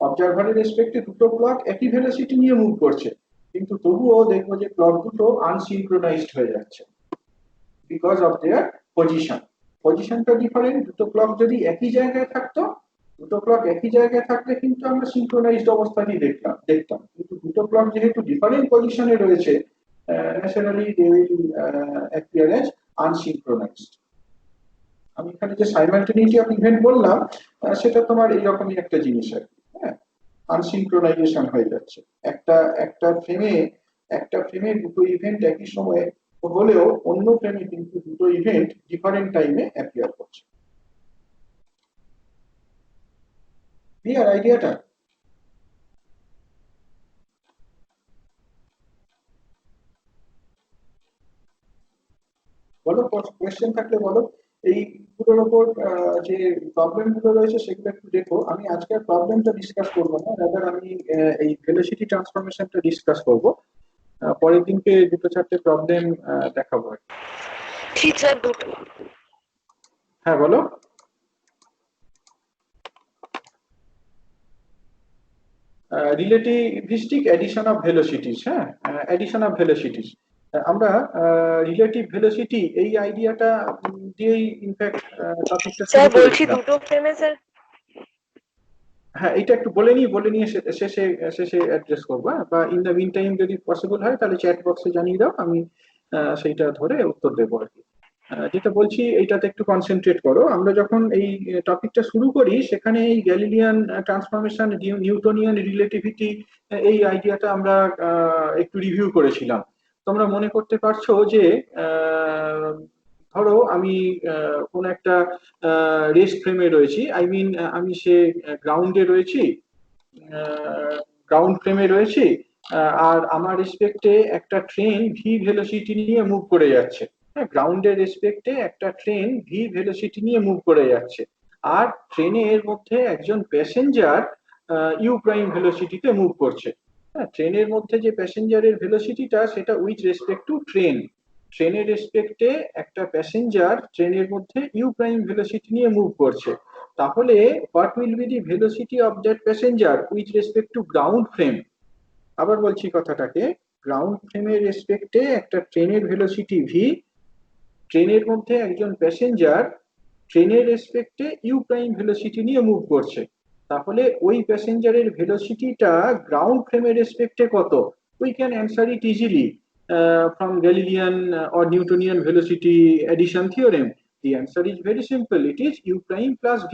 S1: অবজারভারের রেসপেক্টে দুটো ক্লক একই ভেলোসিটি নিয়ে মুভ করছে, কিন্তু তবুও দেখবো যে ক্লক দুটো আনসিনক্রোনাইজড হয়ে যাচ্ছে বিকজ অফ দেয়ার পজিশনটা ডিফারেন্ট। দুটো ক্লক যদি একই জায়গায় থাকলে কিন্তু আমরা সিনক্রোনাইজড অবস্থাতেই দেখতাম, কিন্তু দুটো ক্লক যেহেতু ডিফারেন্ট পজিশনে রয়েছে, naturally they will appear as unsynchronised. আমি এখানে যে সাইমালটেনিটি অফ ইভেন্ট বললাম সেটা তোমার এইরকমই একটা জিনিস আর কি। হ্যাঁ, আনসিনক্রোনাইজেশন হয়ে যাচ্ছে, একটা ফ্রেমে দুটো ইভেন্ট একই সময়ে হলেও অন্য ফ্রেমে কিন্তু দুটো ইভেন্ট ডিফারেন্ট টাইমে অ্যাপিয়ার করছে। ক্লিয়ার আইডিয়াটা? বলো, কোয়েশ্চেন থাকলে বলো। এইগুলোর উপর যে প্রবলেম গুলো রয়েছে সেগুলো একটু দেখো। আমি আজকে প্রবলেমটা ডিসকাস করবো না, রাদার আমি এই ভেলোসিটি ট্রান্সফরমেশনটা ডিসকাস করবো। পরের দিনকে দুটো চারটে প্রবলেম দেখাবো।
S2: ঠিক স্যার, দুটো।
S1: হ্যাঁ বলো। Relativistic addition of velocities. হ্যাঁ, এডিশন অফ ভেলোসিটিস। আমরা রিলেটিভ ভেলোসিটি এই আইডিয়াটা দিয়েই ইনফ্যাক্ট টপিকটা শুরু করেছিলাম।
S2: দুটো ফ্রেমে স্যার।
S1: হ্যাঁ, এটা একটু বলে নিয়ে শেষে অ্যাড্রেস করবো, বা ইন দ্য মিন টাইম যদি পসিবল হয় তাহলে চ্যাট বক্সে জানিয়ে দাও, আমি সেইটা ধরে উত্তর দেবো আর কি। যেটা বলছি এইটাতে একটু কনসেন্ট্রেট করো। আমরা যখন এই টপিকটা শুরু করি সেখানে এই গ্যালিলিয়ান ট্রান্সফরমেশন, নিউটনিয়ান রিলেটিভিটি, এই আইডিয়াটা আমরা একটু রিভিউ করেছিলাম। তোমরা মনে করতে পারছো যে ধরো আমি কোন একটা রেস্ট ফ্রেমে রয়েছি, আই মিন আমি সে গ্রাউন্ডে রয়েছি, গ্রাউন্ড ফ্রেমে রয়েছি, আর আমার রেসপেক্টে একটা ট্রেন ভি ভেলোসিটি নিয়ে মুভ করে যাচ্ছে। হ্যাঁ, গ্রাউন্ডের রেসপেক্টে একটা ট্রেন ভি ভেলোসিটি নিয়ে মুভ করে যাচ্ছে, আর ট্রেনের মধ্যে একজন প্যাসেঞ্জার ইউ প্রাইম ভেলোসিটিতে মুভ করছে। হ্যাঁ, ট্রেনের মধ্যে যে প্যাসেঞ্জারের ভেলোসিটিটা সেটা উইথ রেসপেক্ট টু ট্রেন, ট্রেনের রেসপেক্টে একটা প্যাসেঞ্জার ট্রেনের মধ্যে ইউ প্রাইম ভেলোসিটি নিয়ে মুভ করছে। তাহলে what will be the velocity of that passenger with respect to ground frame. আবার বলছি কথাটাকে, গ্রাউন্ড ফ্রেমের রেসপেক্টে একটা ট্রেনের ভেলোসিটি ভি, ট্রেনের মধ্যে একজন প্যাসেঞ্জার ট্রেনের রেসপেক্টে ইউ প্রাইম ভেলোসিটি নিয়ে মুভ করছে। তাহলে ওই প্যাসেঞ্জারের ভেলোসিটিটা গ্রাউন্ড ফ্রেমের রেসপেক্টে কত? We can answer it easily from Galilean or Newtonian velocity addition theorem. The answer is very simple. It is u prime plus v.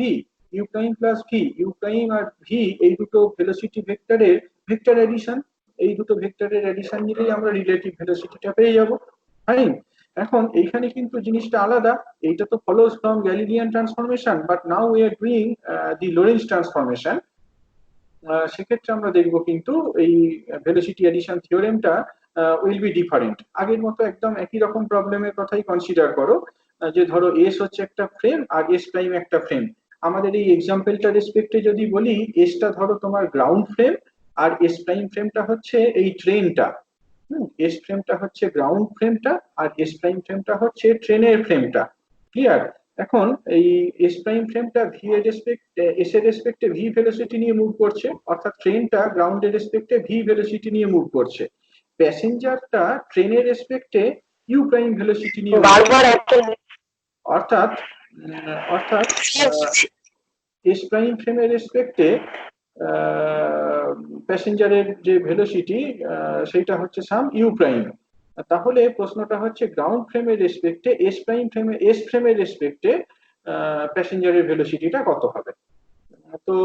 S1: U prime plus v. U prime R v এই দুটো velocity ভেক্টরের vector addition. এই দুটো ভেক্টরের addition নিলেই আমরা relative ভেলোসিটিটা পেয়ে যাব। ফাইন। এখন এইখানে কিন্তু জিনিসটা আলাদা। এইটা তো follows from Galilean transformation, but now we are doing the Lorentz transformation. সেক্ষেত্রে আমরা দেখবো কিন্তু এই ভেলোসিটি এডিশন থিওরেমটা উইল বি ডিফারেন্ট। আগের মতো একদম একই রকম প্রবলেমের কথাই কনসিডার করো, যে ধরো এস হচ্ছে একটা ফ্রেম আর এস প্রাইম একটা ফ্রেম। আমাদের এই এক্সাম্পলটা রেসপেক্টে যদি বলি, এসটা ধরো তোমার গ্রাউন্ড ফ্রেম আর এস প্রাইম ফ্রেমটা হচ্ছে এই ট্রেনটা। এস ফ্রেমটা হচ্ছে গ্রাউন্ড ফ্রেমটা আর এস প্রাইম ফ্রেমটা হচ্ছে ট্রেনের ফ্রেমটা। ক্লিয়ার? এখন এই এস প্রাইম ফ্রেমটা ভি এর রেসপেক্টে, এস এর রেসপেক্টে ভি ভেলোসিটি নিয়ে মুভ করছে, অর্থাৎ ট্রেনটা গ্রাউন্ডের রেসপেক্টে ভি ভেলোসিটি নিয়ে মুভ করছে। প্যাসেঞ্জারটা ট্রেনের রেসপেক্টে ইউ প্রাইম ভেলোসিটি নিয়ে অর্থাৎ অর্থাৎ এস প্রাইম ফ্রেমের রেসপেক্টে প্যাসেঞ্জারের যে ভেলোসিটি সেটা হচ্ছে সাম ইউ প্রাইম। তাহলে প্রশ্নটা হচ্ছে গ্রাউন্ড ফ্রেমের রেসপেক্টে এস ফ্রেমের রেসপেক্টে প্যাসেঞ্জারের ভেলোসিটিটা কত হবে। তো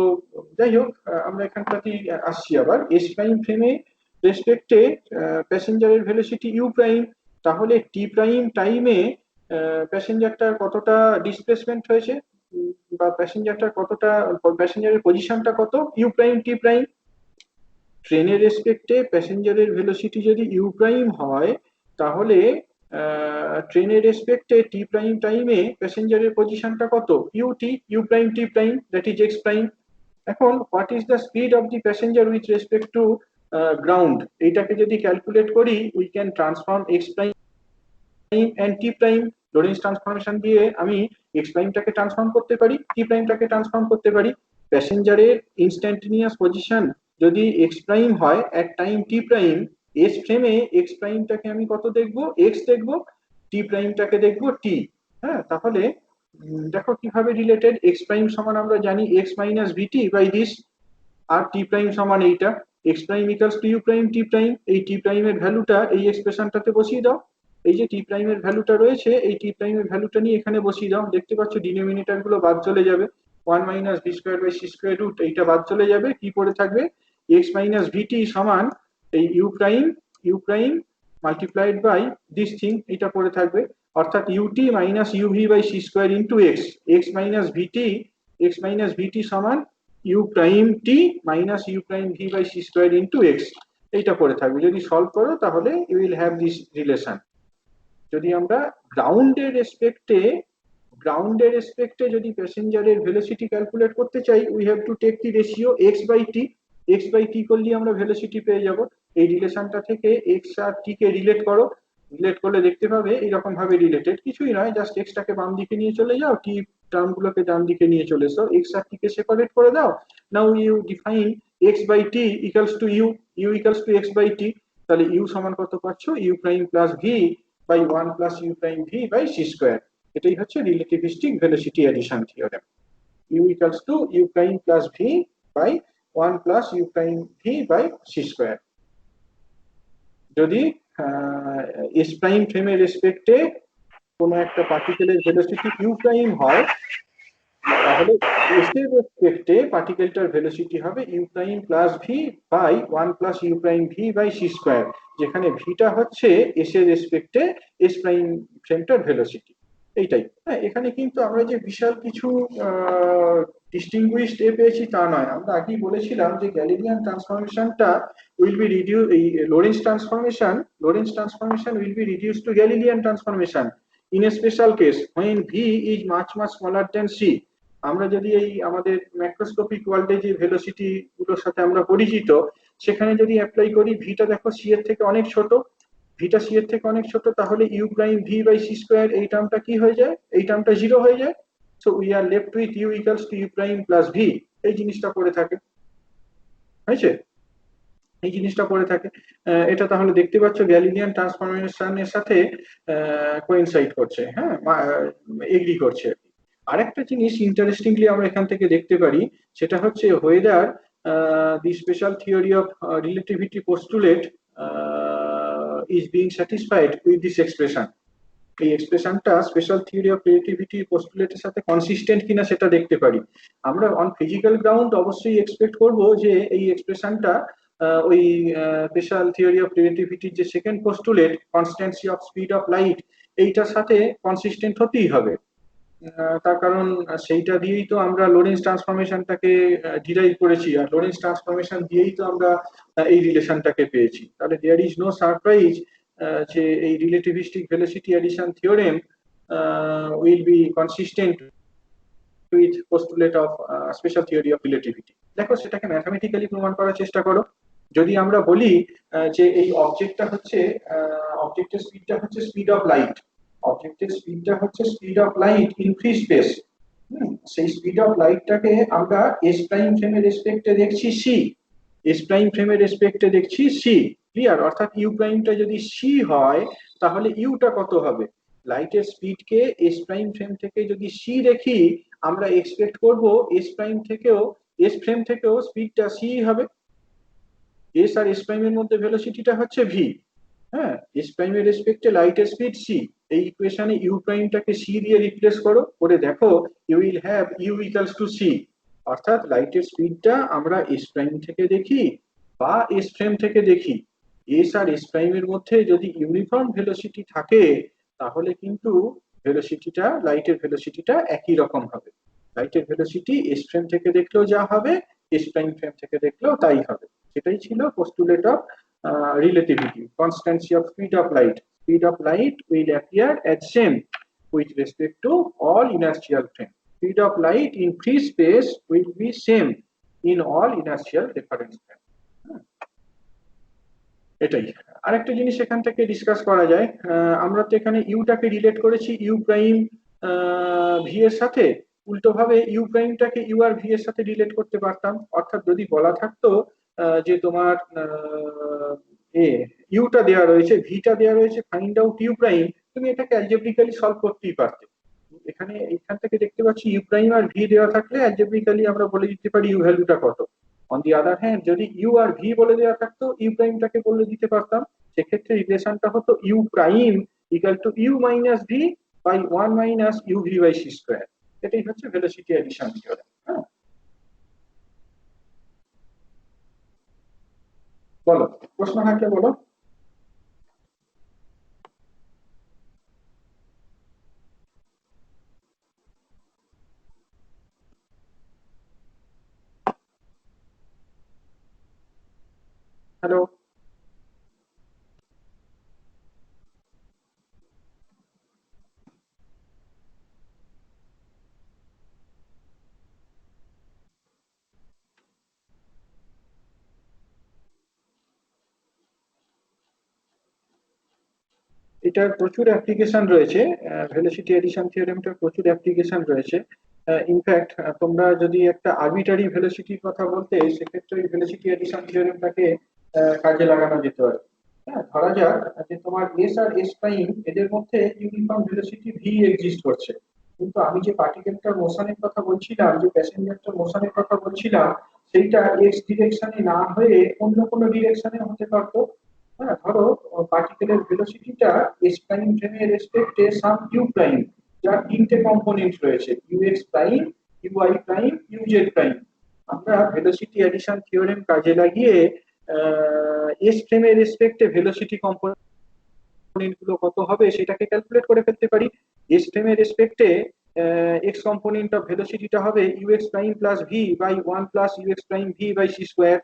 S1: যাই হোক, আমরা এখানটাতেই আসছি আবার। এস প্রাইম ফ্রেমে রেসপেক্টে প্যাসেঞ্জারের ভেলোসিটি ইউ প্রাইম, তাহলে টি প্রাইম টাইমে প্যাসেঞ্জারটার কতটা ডিসপ্লেসমেন্ট হয়েছে, বা প্যাসেঞ্জারের পজিশনটা কত, ইউ প্রাইম টি প্রাইম। ট্রেনের রেসপেক্টে প্যাসেঞ্জারের ভেলোসিটি যদি ইউ প্রাইম হয়, তাহলে ট্রেনের রেসপেক্টে টি প্রাইম টাইমে প্যাসেঞ্জারের পজিশনটা কত, u prime T prime, that is x prime. এখন what is the speed of the passenger with respect to ground, এইটাকে যদি ক্যালকুলেট করি, we can transform x prime and t prime. Lorentz transformation দিয়ে আমি এক্স প্রাইমটাকে ট্রান্সফর্ম করতে পারি, টি প্রাইমটাকে transform করতে পারি। প্যাসেঞ্জারের ইনস্ট্যান্টেনিয়াস পজিশন যদি এক্স প্রাইম হয় এট টাইম টি প্রাইম, এস ফ্রেমে এক্স প্রাইমটাকে আমি কত দেখবো, এক্স দেখবো, টি প্রাইমটাকে দেখবো টি। হ্যাঁ, তাহলে দেখো কিভাবে রিলেটেড। এক্স প্রাইম সমান আমরা জানি X minus VT by this, আর টি প্রাইম সমান এইটা X prime equals to U prime T prime. এই টি প্রাইমের ভ্যালুটা এই এক্সপ্রেশনটাতে বসিয়ে দাও। এই যে টি প্রাইমের ভ্যালুটা রয়েছে, এই টি প্রাইমের ভ্যালুটা নিয়ে এখানে বসিয়ে দাও। দেখতে পাচ্ছ ডিনোমিনেটর গুলো বাদ চলে যাবে, 1 minus V square by C square root, এইটা বাদ চলে যাবে। কি পড়ে থাকবে, এক্স মাইনাস ভিটি সমান এই u prime multiplied by this thing, এটা পড়ে থাকবে। অর্থাৎ u t minus u v by C square into x, x minus v t সমান u prime t minus u prime V by C square into x, এইটা পড়ে থাকবে। যদি সলভ করো তাহলে you will have this relation. যদি আমরা গ্রাউন্ডের রেসপেক্টে যদি প্যাসেঞ্জারের ভেলোসিটি ক্যালকুলেট করতে চাই, we have to take the ratio x by t করলে আমরা ভেলোসিটি পেয়ে যাব। এই রিলেশনটা থেকে এক্স আর টি কে রিলেট করলে দেখতে পাবে এইরকম ভাবে রিলেটেড। কিছুই নয়, জাস্ট এক্সটাকে বাম দিকে নিয়ে চলে যাও, টি টার্ম গুলোকে ডান দিকে নিয়ে চলে এসো, এক্স আর টি কে সেপারেট করে দাও। Now you define x by t equals to u equals to x by t. তাহলে ইউ সমান কত পাচ্ছ, u prime plus v by 1 plus u prime v by c square. এটাই হচ্ছে relativistic velocity addition theorem. u equals to u prime plus v by 1 plus u prime v by c square। যদি S prime ফ্রেমের রেসপেক্টে কোনো একটা পার্টিকেলের velocity you prime হয়, তাহলে S এর রেসপেক্টে পার্টিকেলটার ভেলোসিটি হবে U prime plus V by 1 plus U prime V by C square, যেখানে ভিটা হচ্ছে এস এর রেসপেক্টে এস প্রাইম ফ্রেমটার ভেলোসিটি। এইটাই। হ্যাঁ, এখানে কিন্তু আমরা যে বিশাল কিছু ডিস্টিংগুইশড পেয়েছি তা নয়। আমরা আগেই বলেছিলাম যে গ্যালিলিয়ান ট্রান্সফরমেশনটা উইল বি রিডিউস, এই Lorentz transformation will be reduce to Galilean transformation in a special case when v is much smaller than c। আমরা যদি এই আমাদের ম্যাক্রোস্কোপিক ওয়ার্ল্ডে যে ভেলোসিটি গুলোর সাথে আমরা পরিচিত, সেখানে যদি অ্যাপ্লাই করি ভিটা দেখো সি এর থেকে অনেক ছোট, ভিটা সি এর থেকে অনেক ছোট, তাহলে U prime V by C square এই টার্মটা কি হয়ে যায়, এই টার্মটা 0 হয়ে যায়। So we are left with U equals to U prime plus V, এই জিনিসটা পড়ে থাকে, হয়েছে? এই জিনিসটা পড়ে থাকে। এটা তাহলে দেখতে পাচ্ছ গ্যালিলিয়ান ট্রান্সফরমেশনের সাথে কোইনসাইড করছে, হ্যাঁ, এগ্রি করছে। আরেকটা জিনিস ইন্টারেস্টিংলি আমরা এখান থেকে দেখতে পারি, সেটা হচ্ছে whether the special theory of relativity postulate is being satisfied with this expression। এই এক্সপ্রেশনটা স্পেশাল থিওরি অফ রিলেটিভিটি পোস্টুলেটের সাথে কনসিস্টেন্ট কিনা সেটা দেখতে পারি। আমরা অন ফিজিক্যাল গ্রাউন্ড অবশ্যই এক্সপেক্ট করব যে এই এক্সপ্রেশনটা ওই স্পেশাল থিওরি অফ রিলেটিভিটির যে second postulate constancy of speed of light, এইটার সাথে কনসিস্টেন্ট হতেই হবে। তার কারণ সেইটা দিয়েই তো আমরা লোরেন্জ ট্রান্সফরমেশনটাকে ডিরাইভ করেছি, আর লোরেন্জ ট্রান্সফরমেশন দিয়েই তো আমরা এই রিলেশনটাকে পেয়েছি। তাহলে দেয়ার ইজ নো সারপ্রাইজ যে এই relativistic velocity addition theorem will be consistent with postulate of special theory of relativity. দেখো সেটাকে ম্যাথমেটিক্যালি প্রমাণ করার চেষ্টা করো। যদি আমরা বলি যে এই অবজেক্টটা হচ্ছে অবজেক্টের স্পিডটা হচ্ছে স্পিড অফ লাইট, অবজেক্টের স্পিডটা হচ্ছে speed of light in free space, সেই স্পিড অফ লাইটটাকে আমরা এস প্রাইম ফ্রেমের রেসপেক্টে দেখছি সি, এস প্রাইম ফ্রেমের রেসপেক্টে দেখছি সি, ক্লিয়ার? অর্থাৎ ইউ প্রাইমটা যদি সি হয় তাহলে ইউটা কত হবে? লাইটের স্পিডকে এস প্রাইম ফ্রেম থেকে যদি সি দেখি, আমরা এক্সপেক্ট করব এস প্রাইম থেকেও, এস ফ্রেম থেকেও স্পিডটা সি হবে। এস আর এস প্রাইমের মধ্যে ভেলোসিটিটা হচ্ছে ভি, হ্যাঁ, এস প্রাইমের রেসপেক্টে লাইটের স্পিড সি। এই ইকুয়েশনে ইউ প্রাইমটাকে সি দিয়ে রিপ্লেস করো, করে দেখো you will have U equals to C. অর্থাৎ লাইটের স্পিডটা আমরা এস প্রাইম থেকে দেখি বা এস ফ্রেম থেকে দেখি, এস আর এস প্রাইমের মধ্যে যদি ইউনিফর্ম ভেলোসিটি থাকে তাহলে কিন্তু ভেলোসিটিটা, লাইটের ভেলোসিটিটা একই রকম হবে। লাইটের ভেলোসিটি এস ফ্রেম থেকে দেখলেও যা হবে, এস প্রাইম ফ্রেম থেকে দেখলেও তাই হবে। সেটাই ছিল পোস্টুলেট of relativity, constancy of speed of light. Speed of light will appear as same with respect to all inertial frame. Speed of light in free space will be same in all inertial reference frame. এটাই। আরেকটা জিনিস এখান থেকে discuss করা যায়, আমরা তো এখানে ইউটাকে রিলেট করেছি ইউ প্রাইম ভি এর সাথে, উল্টো ভাবে ইউ প্রাইমটাকে ইউ আর ভি এর সাথে রিলেট করতে পারতাম। অর্থাৎ যদি বলা থাকতো যে তোমার ইউটা দেওয়া রয়েছে, ভিটা দেওয়া রয়েছে, ফাইন্ড আউট ইউ প্রাইম, তুমি এটাকে অ্যালজেব্রিক্যালি সলভ করতেই পারতে। এখানে এখান থেকে দেখতে পাচ্ছি ইউ প্রাইম আর ভি দেওয়া থাকলে অ্যালজেব্রিক্যালি আমরা বলে দিতে পারি ইউ ভ্যালুটা কত। অন দি আদার হ্যান্ড যদি ইউ আর ভি বলে দেওয়া থাকতো, ইউ প্রাইমটাকে বলে দিতে পারতাম, সেক্ষেত্রে রিলেশনটা হতো U prime equal to U minus V by 1 minus U V by C square. এটাই হচ্ছে ভেলোসিটি অ্যাডিশন থিওরেম। হ্যাঁ, বলো, প্রশ্ন থাকলে বলো। হ্যালো, এটার প্রচুর অ্যাপ্লিকেশন রয়েছে, ভেলোসিটি এডিশন থিওরেমটার প্রচুর অ্যাপ্লিকেশন রয়েছে। ইনফ্যাক্ট তোমরা যদি একটা আরবিটারি ভেলোসিটির কথা বলতে, সেক্ষেত্রে এই ভেলোসিটি এডিশন থিওরেমটাকে কাজে লাগানো যেতে পারে। হ্যাঁ, ধরা যাক যে তোমার এস আর এস প্রাইম এদের মধ্যে ইউনিফর্ম ভেলোসিটি ভি এক্সিস্ট করছে, কিন্তু আমি যে পার্টিকেলটার মোশনের কথা বলছিলাম, যে প্যাসেঞ্জারটার মোশনের কথা বলছিলাম, সেইটা এক্স ডিরেকশনে না হয়ে অন্য কোনো ডিরেকশনে হতে পারতো। হ্যাঁ, ধরো পার্টিকেলের ভেলোসিটিটা এস প্রাইম ফ্রেমের রেসপেক্টে সাম ইউ প্রাইম, যার তিনটে কম্পোনেন্ট রয়েছে, U X prime, U I prime, U Z prime. আমরা ভেলোসিটি অ্যাডিশন থিওরেম কাজে লাগিয়ে এস ফ্রেমের রেসপেক্টে ভেলোসিটি কম্পোনেন্ট গুলো কত হবে সেটাকে ক্যালকুলেট করে ফেলতে পারি। এস ফ্রেমের রেসপেক্টে এক্স কম্পোনেন্ট অফ ভেলোসিটিটা হবে u x prime plus V by 1 plus u x prime V by C square.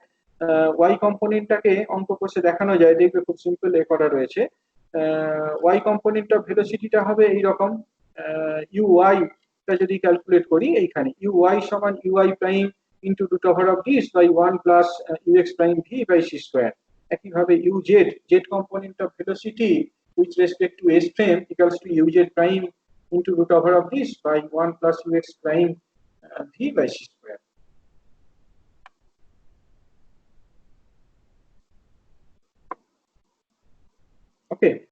S1: Y কম্পোনেন্টটাকে অঙ্ক কষে দেখানো যায়, দেখবে খুব সিম্পল এ করা রয়েছে। ওয়াই কম্পোনেন্ট অফ ভেলোসিটিটা হবে এইরকম, ইউআই টা যদি ক্যালকুলেট করি এইখানে ইউআই সমান u y prime into root over of this by 1 plus u x prime V by C square. একইভাবে u z, z component of velocity with respect to s frame equals to uz prime into root over of this by 1 plus ux prime v by c square. Okay.